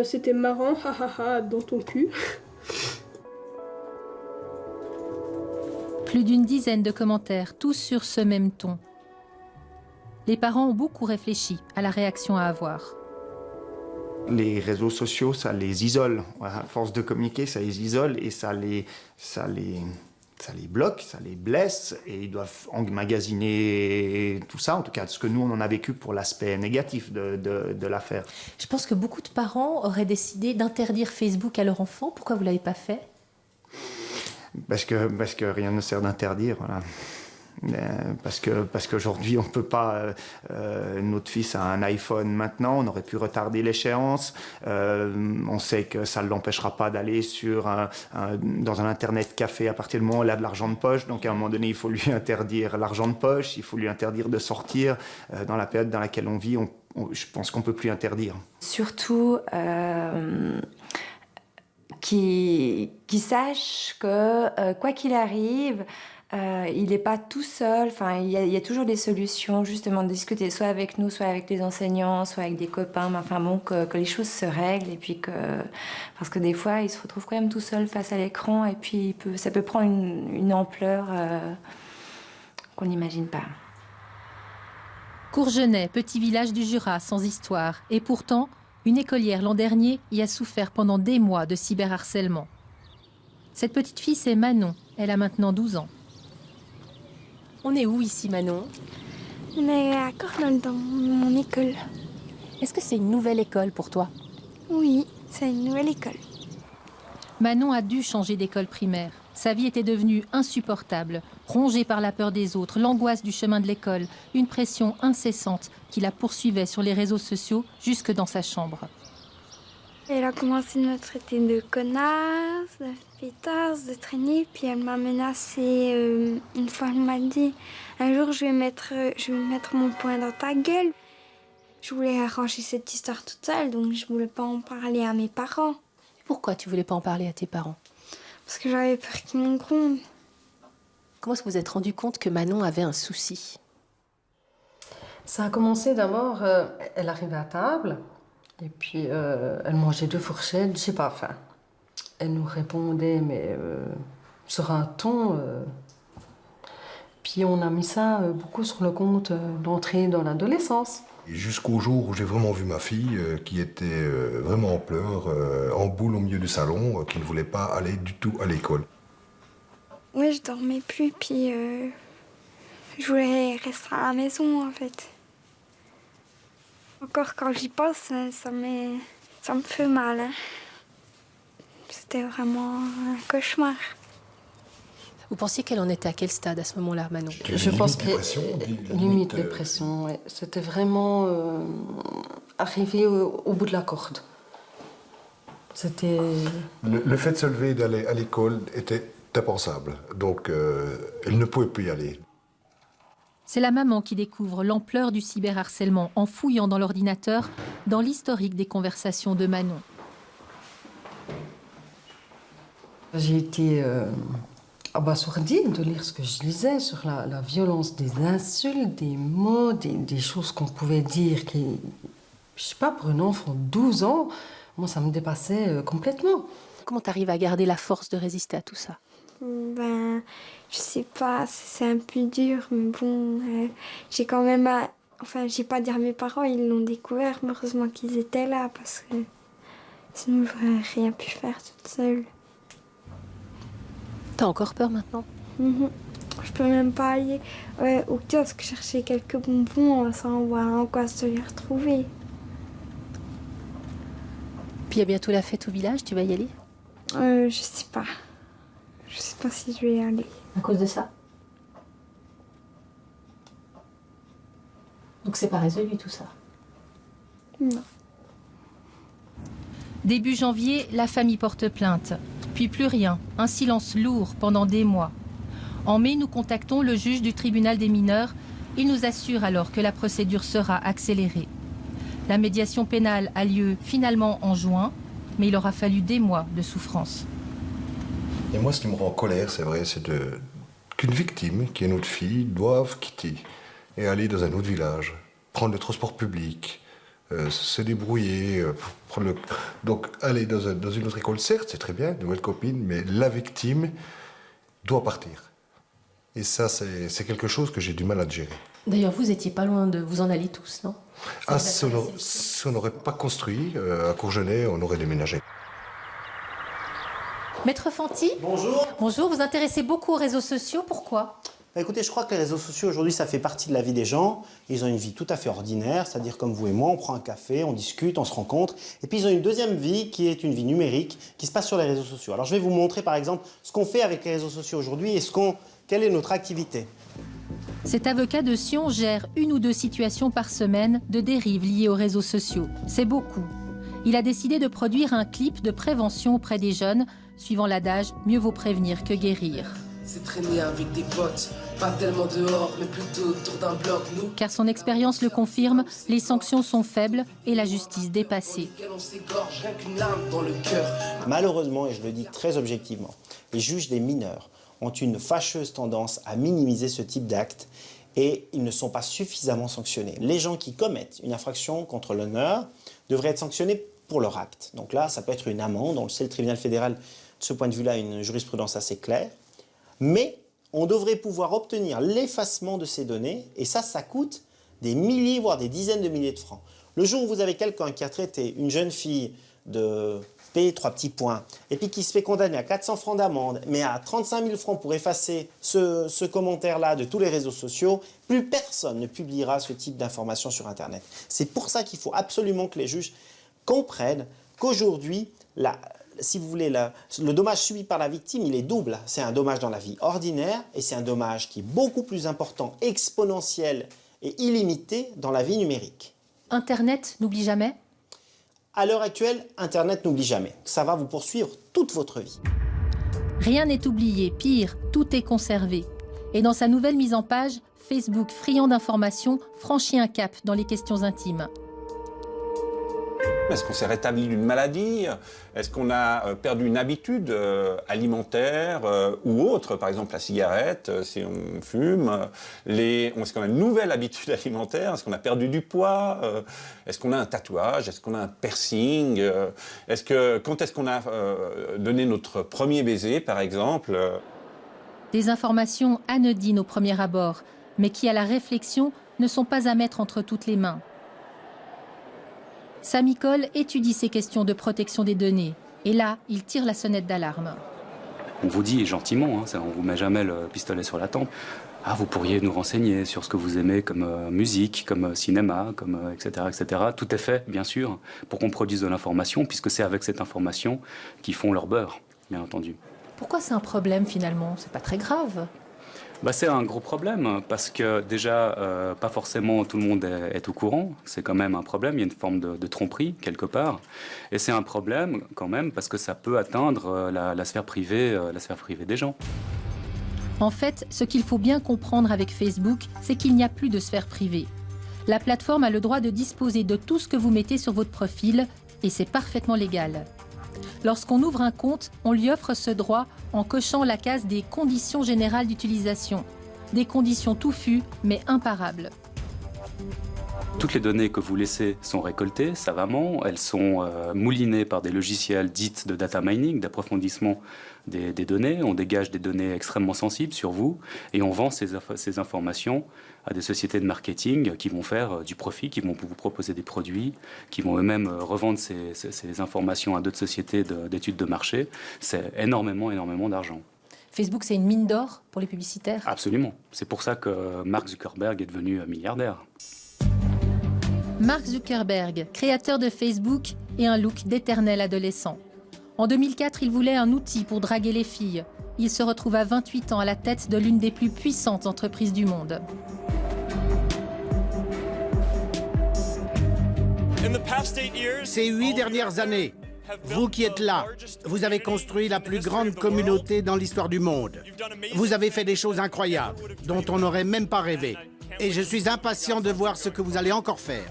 C'était marrant, haha dans ton cul. Plus d'une dizaine de commentaires, tous sur ce même ton. Les parents ont beaucoup réfléchi à la réaction à avoir. Les réseaux sociaux, ça les isole. À force de communiquer, ça les isole et ça les bloque, ça les blesse et ils doivent emmagasiner tout ça, en tout cas ce que nous on en a vécu pour l'aspect négatif de l'affaire. Je pense que beaucoup de parents auraient décidé d'interdire Facebook à leur enfant. Pourquoi vous ne l'avez pas fait? Parce que rien ne sert d'interdire, voilà. Parce qu'aujourd'hui on ne peut pas, notre fils a un iPhone maintenant, on aurait pu retarder l'échéance, on sait que ça ne l'empêchera pas d'aller dans un internet café à partir du moment où il a de l'argent de poche, donc à un moment donné il faut lui interdire l'argent de poche, il faut lui interdire de sortir, dans la période dans laquelle on vit, je pense qu'on ne peut plus interdire. Surtout qu'il sache que quoi qu'il arrive, il n'est pas tout seul. Enfin, il y a toujours des solutions, justement, de discuter soit avec nous, soit avec les enseignants, soit avec des copains. Mais enfin bon, que les choses se règlent et puis parce que des fois, il se retrouve quand même tout seul face à l'écran et puis ça peut prendre une ampleur qu'on n'imagine pas. Courgenay, petit village du Jura, sans histoire. Et pourtant, une écolière l'an dernier y a souffert pendant des mois de cyberharcèlement. Cette petite fille, c'est Manon. Elle a maintenant 12 ans. On est où ici, Manon? On est à Cornol, dans mon école. Est-ce que c'est une nouvelle école pour toi? Oui, c'est une nouvelle école. Manon a dû changer d'école primaire. Sa vie était devenue insupportable, rongée par la peur des autres, l'angoisse du chemin de l'école, une pression incessante qui la poursuivait sur les réseaux sociaux jusque dans sa chambre. Elle a commencé de me traiter de connasse, de pétasse, de traîner, puis elle m'a menacée. Une fois, elle m'a dit un jour je vais mettre mon poing dans ta gueule. Je voulais arranger cette histoire toute seule, donc je voulais pas en parler à mes parents. Pourquoi tu voulais pas en parler à tes parents? Parce que j'avais peur qu'ils m'en grondent. Comment est-ce que vous êtes rendu compte que Manon avait un souci? Ça a commencé d'abord, elle arrivait à table, et puis elle mangeait 2 fourchettes, j'ai pas faim. Elle nous répondait, mais sur un ton... Puis on a mis ça beaucoup sur le compte d'entrée dans l'adolescence. Jusqu'au jour où j'ai vraiment vu ma fille qui était vraiment en pleurs, en boule au milieu du salon, qui ne voulait pas aller du tout à l'école. Oui, je dormais plus, puis je voulais rester à la maison en fait. Encore quand j'y pense, ça me fait mal. Hein. C'était vraiment un cauchemar. Vous pensiez qu'elle en était à quel stade à ce moment-là, Manon? Je pense que limite dépression, ouais. C'était vraiment arrivé au bout de la corde. C'était... Le fait de se lever et d'aller à l'école était impensable. Donc, elle ne pouvait plus y aller. C'est la maman qui découvre l'ampleur du cyberharcèlement en fouillant dans l'ordinateur, dans l'historique des conversations de Manon. J'ai été abasourdie de lire ce que je lisais sur la violence des insultes, des mots, des choses qu'on pouvait dire qui, je sais pas, pour une enfant de 12 ans, moi ça me dépassait complètement. Comment tu arrives à garder la force de résister à tout ça? Ben, je sais pas, c'est un peu dur, mais bon, j'ai quand même... Enfin, j'ai pas dit à mes parents, ils l'ont découvert, mais heureusement qu'ils étaient là, parce que sinon j'aurais rien pu faire toute seule. T'as encore peur maintenant? Je peux même pas aller au kiosque chercher quelques bonbons sans avoir l'angoisse de les retrouver. Puis il y a bientôt la fête au village, tu vas y aller? Je sais pas. Je sais pas si je vais y aller. À cause de ça? Donc c'est pas résolu tout ça? Non. Début janvier, la famille porte plainte. Puis plus rien, un silence lourd pendant des mois. En mai, nous contactons le juge du tribunal des mineurs. Il nous assure alors que la procédure sera accélérée. La médiation pénale a lieu finalement en juin, mais il aura fallu des mois de souffrance. Et moi, ce qui me rend en colère, c'est vrai, c'est qu'une victime, qui est notre fille, doive quitter et aller dans un autre village, prendre le transport public, se débrouiller, prendre le... Donc aller dans une autre école, certes, c'est très bien, une nouvelle copine, mais la victime doit partir. Et ça, c'est quelque chose que j'ai du mal à gérer. D'ailleurs, vous étiez pas loin de... Vous en alliez tous, non? Ah, si on n'aurait pas construit à Courgenay, on aurait déménagé. Maître Fanti? Bonjour. Bonjour, vous intéressez beaucoup aux réseaux sociaux, pourquoi? Écoutez, je crois que les réseaux sociaux aujourd'hui, ça fait partie de la vie des gens. Ils ont une vie tout à fait ordinaire, c'est-à-dire comme vous et moi, on prend un café, on discute, on se rencontre. Et puis ils ont une deuxième vie qui est une vie numérique qui se passe sur les réseaux sociaux. Alors je vais vous montrer par exemple ce qu'on fait avec les réseaux sociaux aujourd'hui et quelle est notre activité. Cet avocat de Sion gère 1 ou 2 situations par semaine de dérives liées aux réseaux sociaux. C'est beaucoup. Il a décidé de produire un clip de prévention auprès des jeunes, suivant l'adage « mieux vaut prévenir que guérir ». C'est traîner avec des potes, pas tellement dehors, mais plutôt autour d'un bloc. Nous... Car son expérience le confirme, les sanctions sont faibles et la justice dépassée. Malheureusement, et je le dis très objectivement, les juges des mineurs ont une fâcheuse tendance à minimiser ce type d'actes et ils ne sont pas suffisamment sanctionnés. Les gens qui commettent une infraction contre l'honneur devraient être sanctionnés pour leur acte. Donc là, ça peut être une amende. On le sait, le tribunal fédéral, de ce point de vue-là, a une jurisprudence assez claire. Mais on devrait pouvoir obtenir l'effacement de ces données, et ça coûte des milliers, voire des dizaines de milliers de francs. Le jour où vous avez quelqu'un qui a traité une jeune fille de P, 3 petits points, et puis qui se fait condamner à 400 francs d'amende, mais à 35 000 francs pour effacer ce commentaire-là de tous les réseaux sociaux, plus personne ne publiera ce type d'informations sur Internet. C'est pour ça qu'il faut absolument que les juges comprennent qu'aujourd'hui, si vous voulez, le dommage subi par la victime, il est double. C'est un dommage dans la vie ordinaire et c'est un dommage qui est beaucoup plus important, exponentiel et illimité dans la vie numérique. Internet n'oublie jamais? À l'heure actuelle, Internet n'oublie jamais. Ça va vous poursuivre toute votre vie. Rien n'est oublié, pire, tout est conservé. Et dans sa nouvelle mise en page, Facebook, friand d'informations, franchit un cap dans les questions intimes. Est-ce qu'on s'est rétabli d'une maladie? Est-ce qu'on a perdu une habitude alimentaire ou autre? Par exemple, la cigarette, si on fume. Est-ce qu'on a une nouvelle habitude alimentaire? Est-ce qu'on a perdu du poids? Est-ce qu'on a un tatouage? Est-ce qu'on a un piercing? Quand est-ce qu'on a donné notre premier baiser, par exemple? Des informations anodines au premier abord, mais qui, à la réflexion, ne sont pas à mettre entre toutes les mains. Samy Cole étudie ces questions de protection des données. Et là, il tire la sonnette d'alarme. On vous dit gentiment, on ne vous met jamais le pistolet sur la tempe. Ah, vous pourriez nous renseigner sur ce que vous aimez comme musique, comme cinéma, comme etc., etc. Tout est fait, bien sûr, pour qu'on produise de l'information, puisque c'est avec cette information qu'ils font leur beurre, bien entendu. Pourquoi c'est un problème finalement? C'est pas très grave. C'est un gros problème parce que déjà, pas forcément tout le monde est au courant. C'est quand même un problème, il y a une forme de tromperie quelque part. Et c'est un problème quand même parce que ça peut atteindre la sphère privée des gens. En fait, ce qu'il faut bien comprendre avec Facebook, c'est qu'il n'y a plus de sphère privée. La plateforme a le droit de disposer de tout ce que vous mettez sur votre profil et c'est parfaitement légal. Lorsqu'on ouvre un compte, on lui offre ce droit en cochant la case des conditions générales d'utilisation. Des conditions touffues, mais imparables. Toutes les données que vous laissez sont récoltées savamment. Elles sont moulinées par des logiciels dits de data mining, d'approfondissement des données. On dégage des données extrêmement sensibles sur vous et on vend ces informations à des sociétés de marketing qui vont faire du profit, qui vont vous proposer des produits, qui vont eux-mêmes revendre ces informations à d'autres sociétés d'études de marché. C'est énormément d'argent. Facebook, c'est une mine d'or pour les publicitaires? Absolument. C'est pour ça que Mark Zuckerberg est devenu milliardaire. Mark Zuckerberg, créateur de Facebook et un look d'éternel adolescent. En 2004, il voulait un outil pour draguer les filles. Il se retrouve à 28 ans à la tête de l'une des plus puissantes entreprises du monde. Ces 8 dernières années, vous qui êtes là, vous avez construit la plus grande communauté dans l'histoire du monde. Vous avez fait des choses incroyables, dont on n'aurait même pas rêvé. Et je suis impatient de voir ce que vous allez encore faire.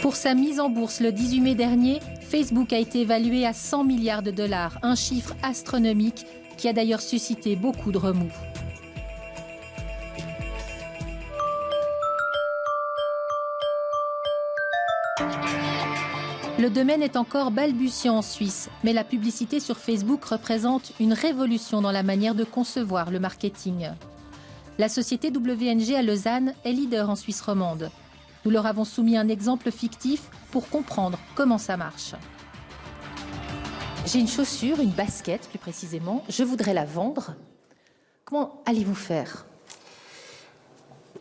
Pour sa mise en bourse le 18 mai dernier, Facebook a été évalué à 100 milliards de dollars, un chiffre astronomique qui a d'ailleurs suscité beaucoup de remous. Le domaine est encore balbutiant en Suisse, mais la publicité sur Facebook représente une révolution dans la manière de concevoir le marketing. La société WNG à Lausanne est leader en Suisse romande. Nous leur avons soumis un exemple fictif pour comprendre comment ça marche. J'ai une chaussure, une basket plus précisément. Je voudrais la vendre. Comment allez-vous faire?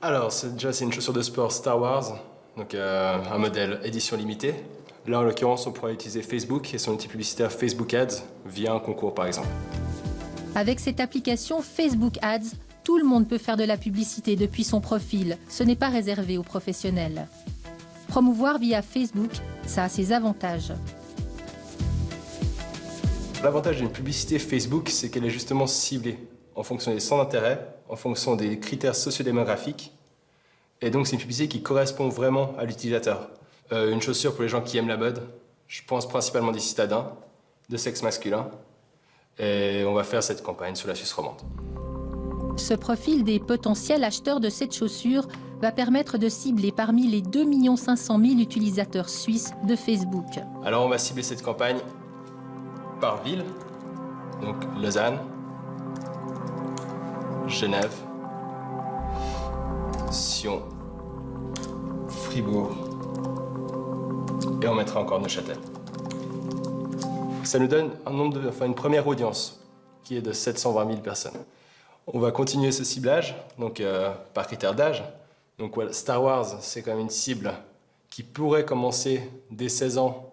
Alors, c'est une chaussure de sport Star Wars, donc un modèle édition limitée. Là, en l'occurrence, on pourrait utiliser Facebook et son outil publicitaire Facebook Ads via un concours, par exemple. Avec cette application Facebook Ads, tout le monde peut faire de la publicité depuis son profil. Ce n'est pas réservé aux professionnels. Promouvoir via Facebook, ça a ses avantages. L'avantage d'une publicité Facebook, c'est qu'elle est justement ciblée en fonction des centres d'intérêt, en fonction des critères sociodémographiques. Et donc, c'est une publicité qui correspond vraiment à l'utilisateur. Une chaussure pour les gens qui aiment la mode. Je pense principalement des citadins, de sexe masculin. Et on va faire cette campagne sur la Suisse romande. Ce profil des potentiels acheteurs de cette chaussure va permettre de cibler parmi les 2 500 000 utilisateurs suisses de Facebook. Alors on va cibler cette campagne par ville, donc Lausanne, Genève, Sion, Fribourg, et on mettra encore Neuchâtel. Ça nous donne une première audience qui est de 720 000 personnes. On va continuer ce ciblage, donc par critère d'âge. Donc voilà, Star Wars, c'est quand même une cible qui pourrait commencer dès 16 ans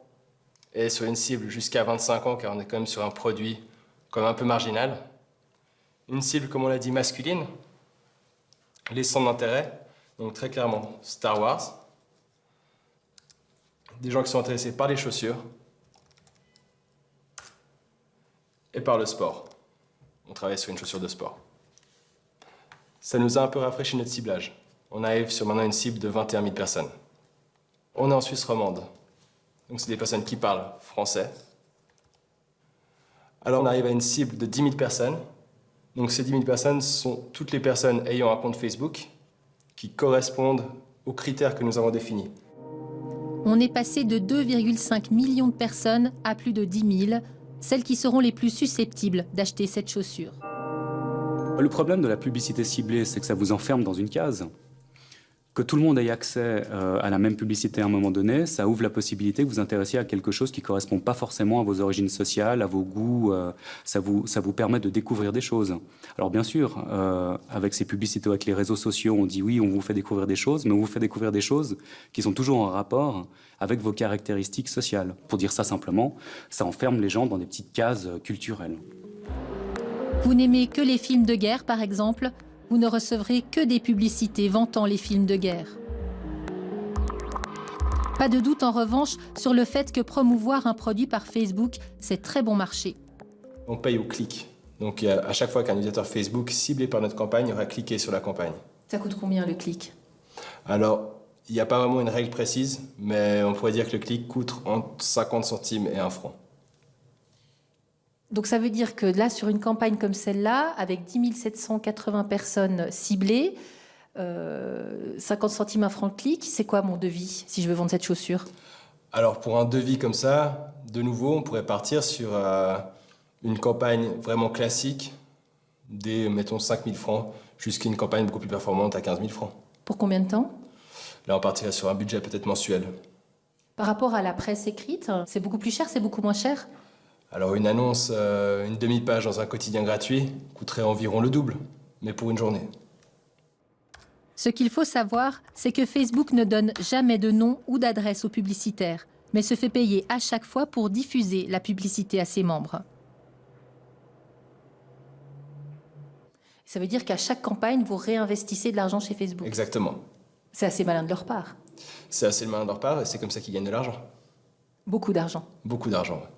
et sur une cible jusqu'à 25 ans, car on est quand même sur un produit comme un peu marginal. Une cible, comme on l'a dit, masculine. les centres d'intérêt, donc très clairement Star Wars, des gens qui sont intéressés par les chaussures et par le sport. On travaille sur une chaussure de sport. Ça nous a un peu rafraîchi notre ciblage. On arrive sur maintenant une cible de 21 000 personnes. On est en Suisse romande, donc c'est des personnes qui parlent français. Alors on arrive à une cible de 10 000 personnes. Donc ces 10 000 personnes sont toutes les personnes ayant un compte Facebook qui correspondent aux critères que nous avons définis. On est passé de 2,5 millions de personnes à plus de 10 000, celles qui seront les plus susceptibles d'acheter cette chaussure. Le problème de la publicité ciblée, c'est que ça vous enferme dans une case. Que tout le monde ait accès à la même publicité à un moment donné, ça ouvre la possibilité que vous intéressiez à quelque chose qui ne correspond pas forcément à vos origines sociales, à vos goûts. Ça vous permet de découvrir des choses. Alors bien sûr, avec ces publicités, avec les réseaux sociaux, on dit oui, on vous fait découvrir des choses, mais on vous fait découvrir des choses qui sont toujours en rapport avec vos caractéristiques sociales. Pour dire ça simplement, ça enferme les gens dans des petites cases culturelles. Vous n'aimez que les films de guerre, par exemple, vous ne recevrez que des publicités vantant les films de guerre. Pas de doute en revanche sur le fait que promouvoir un produit par Facebook, c'est très bon marché. On paye au clic. Donc à chaque fois qu'un utilisateur Facebook ciblé par notre campagne aura cliqué sur la campagne. Ça coûte combien le clic? Alors, il n'y a pas vraiment une règle précise, mais on pourrait dire que le clic coûte entre 50 centimes et 1 franc. Donc ça veut dire que là, sur une campagne comme celle-là, avec 10 780 personnes ciblées, 50 centimes, 1 franc de clic, c'est quoi mon devis si je veux vendre cette chaussure? Alors pour un devis comme ça, de nouveau, on pourrait partir sur une campagne vraiment classique, des, mettons, 5 000 francs, jusqu'à une campagne beaucoup plus performante à 15 000 francs. Pour combien de temps? Là, on partirait sur un budget peut-être mensuel. Par rapport à la presse écrite, c'est beaucoup plus cher, c'est beaucoup moins cher? Alors une annonce, une demi-page dans un quotidien gratuit, coûterait environ le double, mais pour une journée. Ce qu'il faut savoir, c'est que Facebook ne donne jamais de nom ou d'adresse aux publicitaires, mais se fait payer à chaque fois pour diffuser la publicité à ses membres. Ça veut dire qu'à chaque campagne, vous réinvestissez de l'argent chez Facebook? Exactement. C'est assez malin de leur part. C'est assez malin de leur part et c'est comme ça qu'ils gagnent de l'argent. Beaucoup d'argent. Beaucoup d'argent, ouais.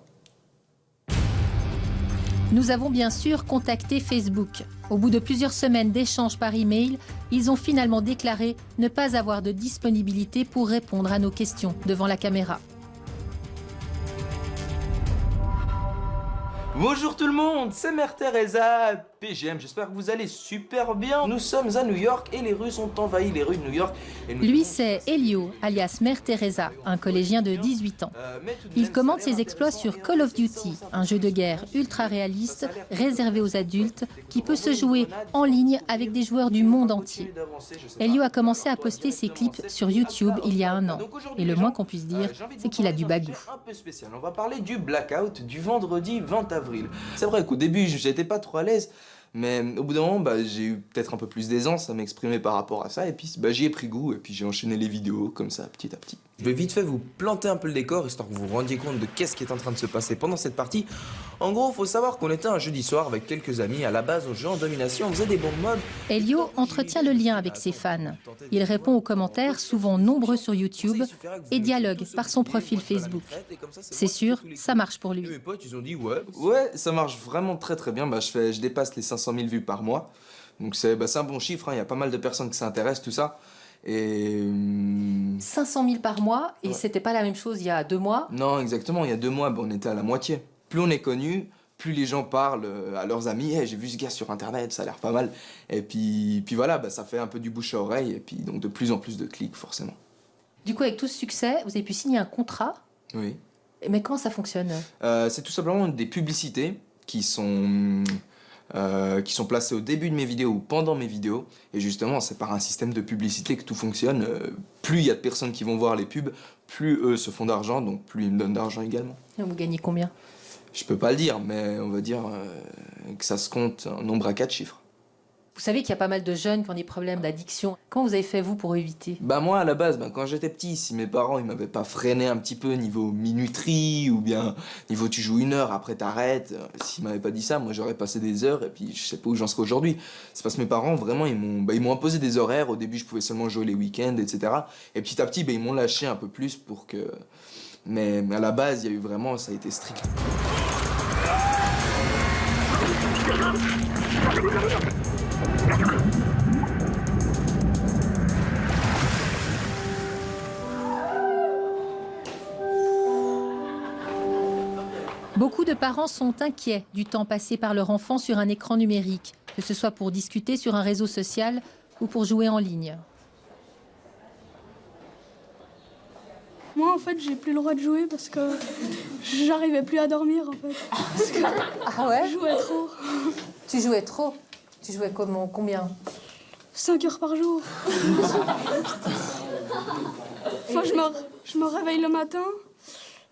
Nous avons bien sûr contacté Facebook. Au bout de plusieurs semaines d'échanges par email, ils ont finalement déclaré ne pas avoir de disponibilité pour répondre à nos questions devant la caméra. Bonjour tout le monde, c'est Mère Teresa, PGM, j'espère que vous allez super bien. Nous sommes à New York et les Russes ont envahi les rues de New York. Lui, c'est Elio, alias Mère Teresa, un collégien de 18 ans. Il commente ses exploits sur Call of Duty, un jeu de guerre ultra réaliste, réservé aux adultes, qui peut se jouer en ligne avec des joueurs du monde entier. Elio a commencé à poster ses clips sur YouTube il y a 1 an. Et le moins qu'on puisse dire, c'est qu'il a du bagou. On va parler du blackout du vendredi 20 avril. C'est vrai qu'au début, j'étais pas trop à l'aise. Mais au bout d'un moment, j'ai eu peut-être un peu plus d'aisance à m'exprimer par rapport à ça, et puis j'y ai pris goût, et puis j'ai enchaîné les vidéos comme ça, petit à petit. Je vais vite fait vous planter un peu le décor, histoire que vous vous rendiez compte de qu'est-ce qui est en train de se passer pendant cette partie. En gros, faut savoir qu'on était un jeudi soir avec quelques amis, à la base au jeu en domination, on faisait des bons modes. Elio entretient le lien avec ses fans. Il répond aux commentaires, souvent nombreux sur YouTube, et dialogue par son profil Facebook. C'est sûr, ça marche pour lui. Mes potes, ils ont dit ouais, ça marche vraiment très très bien, je dépasse les 500 000 vues par mois. Donc c'est un bon chiffre, il y a pas mal de personnes qui s'intéressent, tout ça. Et 500 000 par mois, et c'était pas la même chose il y a 2 mois? Non, exactement, il y a 2 mois, on était à la moitié. Plus on est connu, plus les gens parlent à leurs amis. Hey, j'ai vu ce gars sur internet, ça a l'air pas mal. Et puis voilà, ça fait un peu du bouche à oreille, et puis donc de plus en plus de clics, forcément. Du coup, avec tout ce succès, vous avez pu signer un contrat? Oui. Mais comment ça fonctionne? C'est tout simplement des publicités qui sont placés au début de mes vidéos ou pendant mes vidéos. Et justement, c'est par un système de publicité que tout fonctionne. Plus il y a de personnes qui vont voir les pubs, plus eux se font d'argent, donc plus ils me donnent d'argent également. Et vous gagnez combien? Je peux pas le dire, mais on va dire que ça se compte un nombre à 4 chiffres. Vous savez qu'il y a pas mal de jeunes qui ont des problèmes d'addiction. Comment vous avez fait, vous, pour éviter? Bah moi, à la base, quand j'étais petit, si mes parents ils m'avaient pas freiné un petit peu niveau minuterie ou bien niveau tu joues 1 heure, après t'arrêtes, s'ils m'avaient pas dit ça, moi j'aurais passé des heures et puis je sais pas où j'en serais aujourd'hui. C'est parce que mes parents, vraiment, ils m'ont imposé des horaires. Au début, je pouvais seulement jouer les week-ends, etc. Et petit à petit, ils m'ont lâché un peu plus pour que... Mais à la base, il y a eu vraiment... Ça a été strict. Beaucoup de parents sont inquiets du temps passé par leur enfant sur un écran numérique, que ce soit pour discuter sur un réseau social ou pour jouer en ligne. Moi, en fait, j'ai plus le droit de jouer parce que j'arrivais plus à dormir, en fait. Parce que Ah ouais? je jouais trop. Tu jouais trop? Tu jouais combien? 5 heures par jour. Enfin, je me réveille le matin,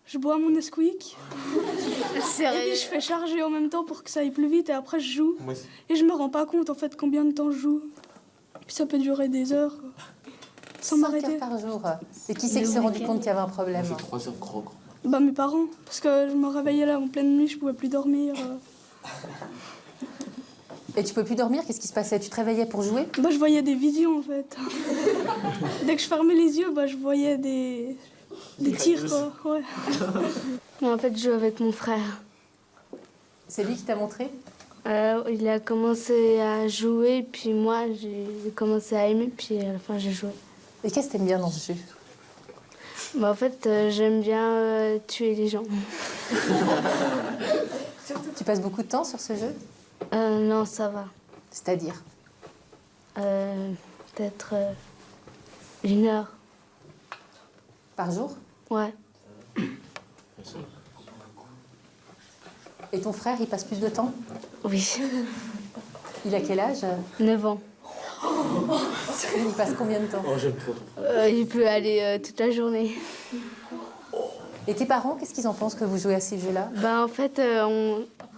je bois mon Nesquik. Et puis je fais charger en même temps pour que ça aille plus vite et après je joue. Et je me rends pas compte en fait combien de temps je joue. Puis ça peut durer des heures, quoi, sans 5 m'arrêter. heures par jour. Et qui c'est qui s'est rendu compte qu'il y avait un problème? 3 heures gros. Bah mes parents, parce que je me réveillais là en pleine nuit, je pouvais plus dormir. Et tu peux plus dormir? Qu'est-ce qui se passait? Tu te réveillais pour jouer? Bah je voyais des visions en fait. Dès que je fermais les yeux, bah je voyais des tirs, quoi. Ouais. Mais en fait, je joue avec mon frère. C'est lui qui t'a montré? Il a commencé à jouer, puis moi, j'ai commencé à aimer, puis à la fin, j'ai joué. Et qu'est-ce que t'aimes bien dans ce jeu? Bah, en fait, j'aime bien tuer les gens. Tu passes beaucoup de temps sur ce jeu? Non, ça va. C'est-à-dire? Peut-être 1 heure. Par jour? Ouais. Et ton frère, il passe plus de temps? Oui. Il a quel âge? 9 ans. Il passe combien de temps? Il peut aller toute la journée. Et tes parents, qu'est-ce qu'ils en pensent que vous jouez à ces jeux-là? Bah, en fait,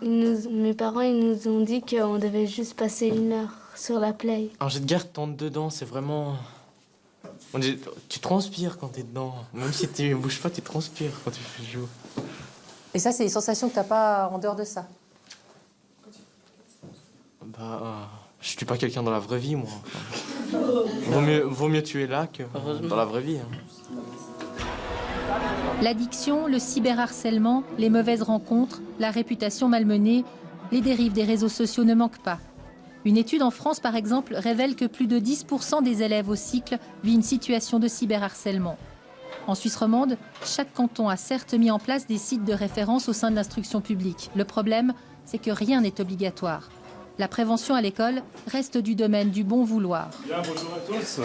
mes parents ils nous ont dit qu'on devait juste passer 1 heure sur la play. Un jet de guerre, tente dedans, c'est vraiment... Tu transpires quand t'es dedans. Même si tu bouges pas, tu transpires quand tu joues. Et ça, c'est des sensations que t'as pas en dehors de ça? Bah, je tue pas quelqu'un dans la vraie vie, moi. Enfin, vaut mieux tuer là que dans la vraie vie. Hein. L'addiction, le cyberharcèlement, les mauvaises rencontres, la réputation malmenée, les dérives des réseaux sociaux ne manquent pas. Une étude en France, par exemple, révèle que plus de 10% des élèves au cycle vivent une situation de cyberharcèlement. En Suisse romande, chaque canton a certes mis en place des sites de référence au sein de l'instruction publique. Le problème, c'est que rien n'est obligatoire. La prévention à l'école reste du domaine du bon vouloir. Bien, bonjour à tous.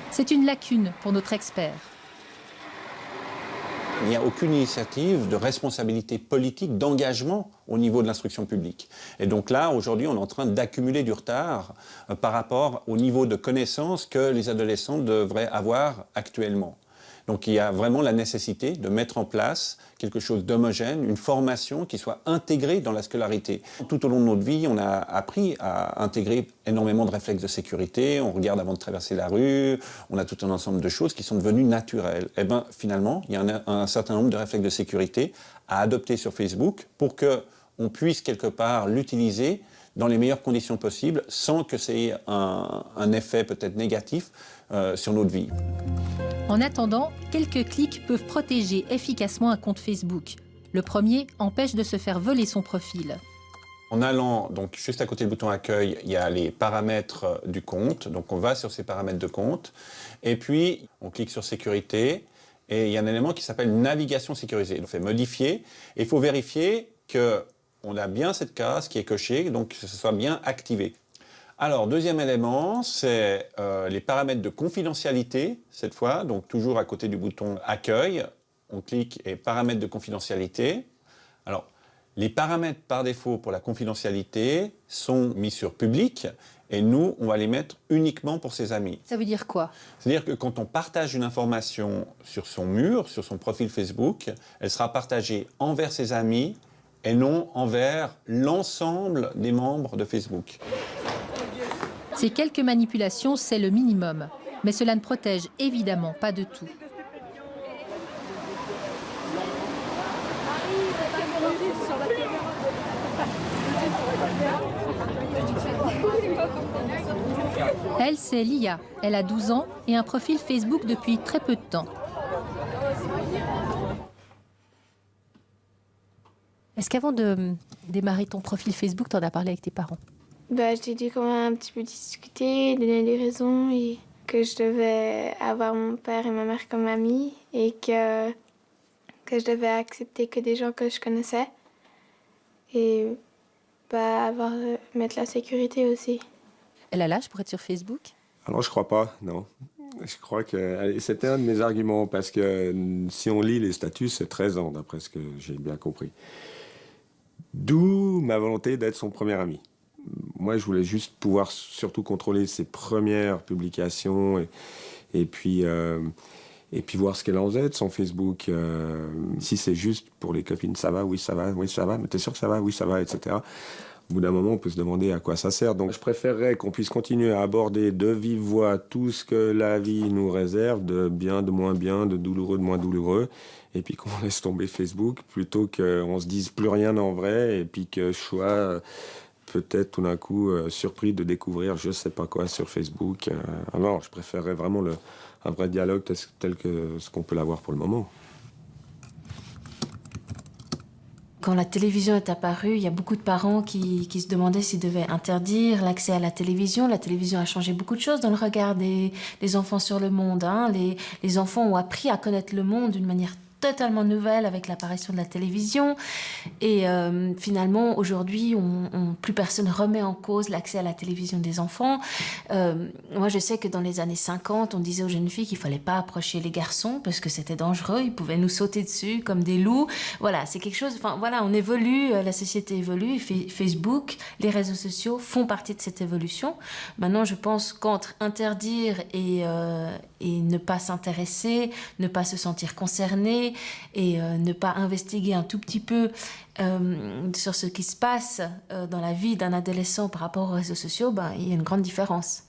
C'est une lacune pour notre expert. Il n'y a aucune initiative de responsabilité politique, d'engagement au niveau de l'instruction publique. Et donc là, aujourd'hui, on est en train d'accumuler du retard par rapport au niveau de connaissances que les adolescents devraient avoir actuellement. Donc il y a vraiment la nécessité de mettre en place quelque chose d'homogène, une formation qui soit intégrée dans la scolarité. Tout au long de notre vie, on a appris à intégrer énormément de réflexes de sécurité, on regarde avant de traverser la rue, on a tout un ensemble de choses qui sont devenues naturelles. Et bien finalement, il y a un certain nombre de réflexes de sécurité à adopter sur Facebook pour qu'on puisse quelque part l'utiliser dans les meilleures conditions possibles sans que ça ait un effet peut-être négatif sur notre vie. En attendant, quelques clics peuvent protéger efficacement un compte Facebook. Le premier empêche de se faire voler son profil. En allant donc juste à côté du bouton accueil, il y a les paramètres du compte. Donc on va sur ces paramètres de compte et puis on clique sur sécurité et il y a un élément qui s'appelle navigation sécurisée. On fait modifier et il faut vérifier qu'on a bien cette case qui est cochée, donc que ce soit bien activé. Alors, deuxième élément, c'est les paramètres de confidentialité, cette fois, donc toujours à côté du bouton accueil. On clique et paramètres de confidentialité. Alors, les paramètres par défaut pour la confidentialité sont mis sur public et nous, on va les mettre uniquement pour ses amis. Ça veut dire quoi? C'est-à-dire que quand on partage une information sur son mur, sur son profil Facebook, elle sera partagée envers ses amis et non envers l'ensemble des membres de Facebook. Ces quelques manipulations, c'est le minimum. Mais cela ne protège évidemment pas de tout. Elle, c'est Lia. Elle a 12 ans et un profil Facebook depuis très peu de temps. Est-ce qu'avant de démarrer ton profil Facebook, tu en as parlé avec tes parents? J'ai dû quand même un petit peu discuter, donner des raisons et que je devais avoir mon père et ma mère comme amis et que je devais accepter que des gens que je connaissais et mettre la sécurité aussi. Elle a l'âge pour être sur Facebook? Alors je crois pas, non. Je crois que c'était un de mes arguments parce que si on lit les statuts, c'est 13 ans d'après ce que j'ai bien compris. D'où ma volonté d'être son premier ami. Moi, je voulais juste pouvoir surtout contrôler ses premières publications et puis voir ce qu'elle en faisait de son Facebook. Si c'est juste pour les copines, ça va, oui, ça va, oui, ça va, mais t'es sûr que ça va, oui, ça va, etc. Au bout d'un moment, on peut se demander à quoi ça sert. Donc, je préférerais qu'on puisse continuer à aborder de vive voix tout ce que la vie nous réserve, de bien, de moins bien, de douloureux, de moins douloureux, et puis qu'on laisse tomber Facebook, plutôt qu'on se dise plus rien en vrai, et puis que je sois peut-être tout d'un coup surpris de découvrir je sais pas quoi sur Facebook. Alors, je préférerais vraiment un vrai dialogue tel que ce qu'on peut l'avoir pour le moment. Quand la télévision est apparue, il y a beaucoup de parents qui se demandaient s'ils devaient interdire l'accès à la télévision. La télévision a changé beaucoup de choses dans le regard des enfants sur le monde. Les enfants ont appris à connaître le monde d'une manière totalement nouvelle avec l'apparition de la télévision. Et finalement, aujourd'hui, plus personne remet en cause l'accès à la télévision des enfants. Moi, je sais que dans les années 50, on disait aux jeunes filles qu'il ne fallait pas approcher les garçons parce que c'était dangereux, ils pouvaient nous sauter dessus comme des loups. Voilà, c'est quelque chose... Enfin, voilà, on évolue, la société évolue. Facebook, les réseaux sociaux font partie de cette évolution. Maintenant, je pense qu'entre interdire et ne pas s'intéresser, ne pas se sentir concerné, et ne pas investiguer un tout petit peu sur ce qui se passe dans la vie d'un adolescent par rapport aux réseaux sociaux, il y a une grande différence.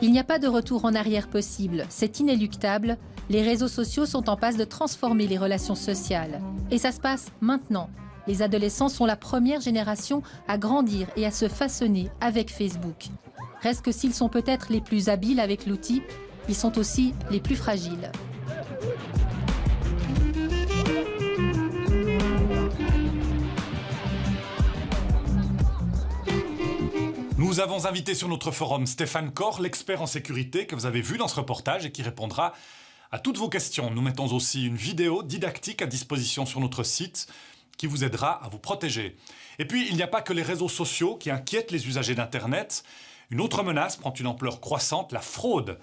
Il n'y a pas de retour en arrière possible, c'est inéluctable. Les réseaux sociaux sont en passe de transformer les relations sociales. Et ça se passe maintenant. Les adolescents sont la première génération à grandir et à se façonner avec Facebook. Reste que s'ils sont peut-être les plus habiles avec l'outil, ils sont aussi les plus fragiles. Nous avons invité sur notre forum Stéphane Corr, l'expert en sécurité que vous avez vu dans ce reportage et qui répondra à toutes vos questions. Nous mettons aussi une vidéo didactique à disposition sur notre site qui vous aidera à vous protéger. Et puis, il n'y a pas que les réseaux sociaux qui inquiètent les usagers d'Internet. Une autre menace prend une ampleur croissante, la fraude,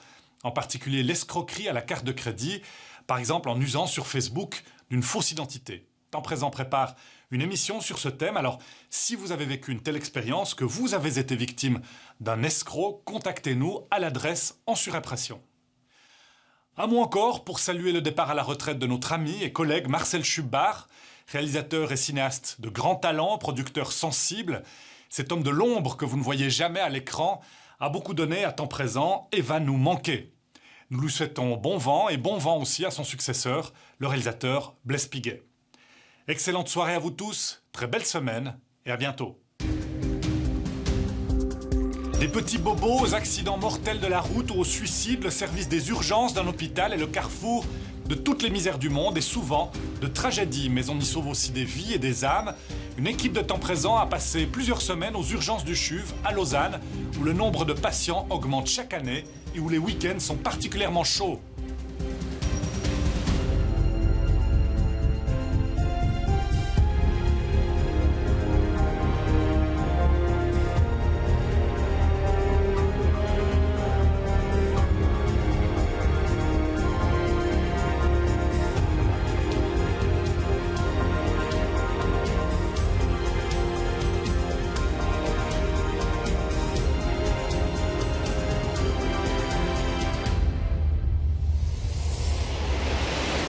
en particulier l'escroquerie à la carte de crédit, par exemple en usant sur Facebook d'une fausse identité. Temps Présent prépare une émission sur ce thème, alors si vous avez vécu une telle expérience, que vous avez été victime d'un escroc, contactez-nous à l'adresse en surimpression. Un mot encore pour saluer le départ à la retraite de notre ami et collègue Marcel Schubbar, réalisateur et cinéaste de grand talent, producteur sensible. Cet homme de l'ombre que vous ne voyez jamais à l'écran a beaucoup donné à Temps Présent et va nous manquer. Nous lui souhaitons bon vent et bon vent aussi à son successeur, le réalisateur Blaise Piguet. Excellente soirée à vous tous, très belle semaine et à bientôt. Des petits bobos aux accidents mortels de la route ou au suicide, le service des urgences d'un hôpital est le carrefour de toutes les misères du monde et souvent de tragédies. Mais on y sauve aussi des vies et des âmes. Une équipe de Temps Présent a passé plusieurs semaines aux urgences du CHUV à Lausanne, où le nombre de patients augmente chaque année et où les week-ends sont particulièrement chauds.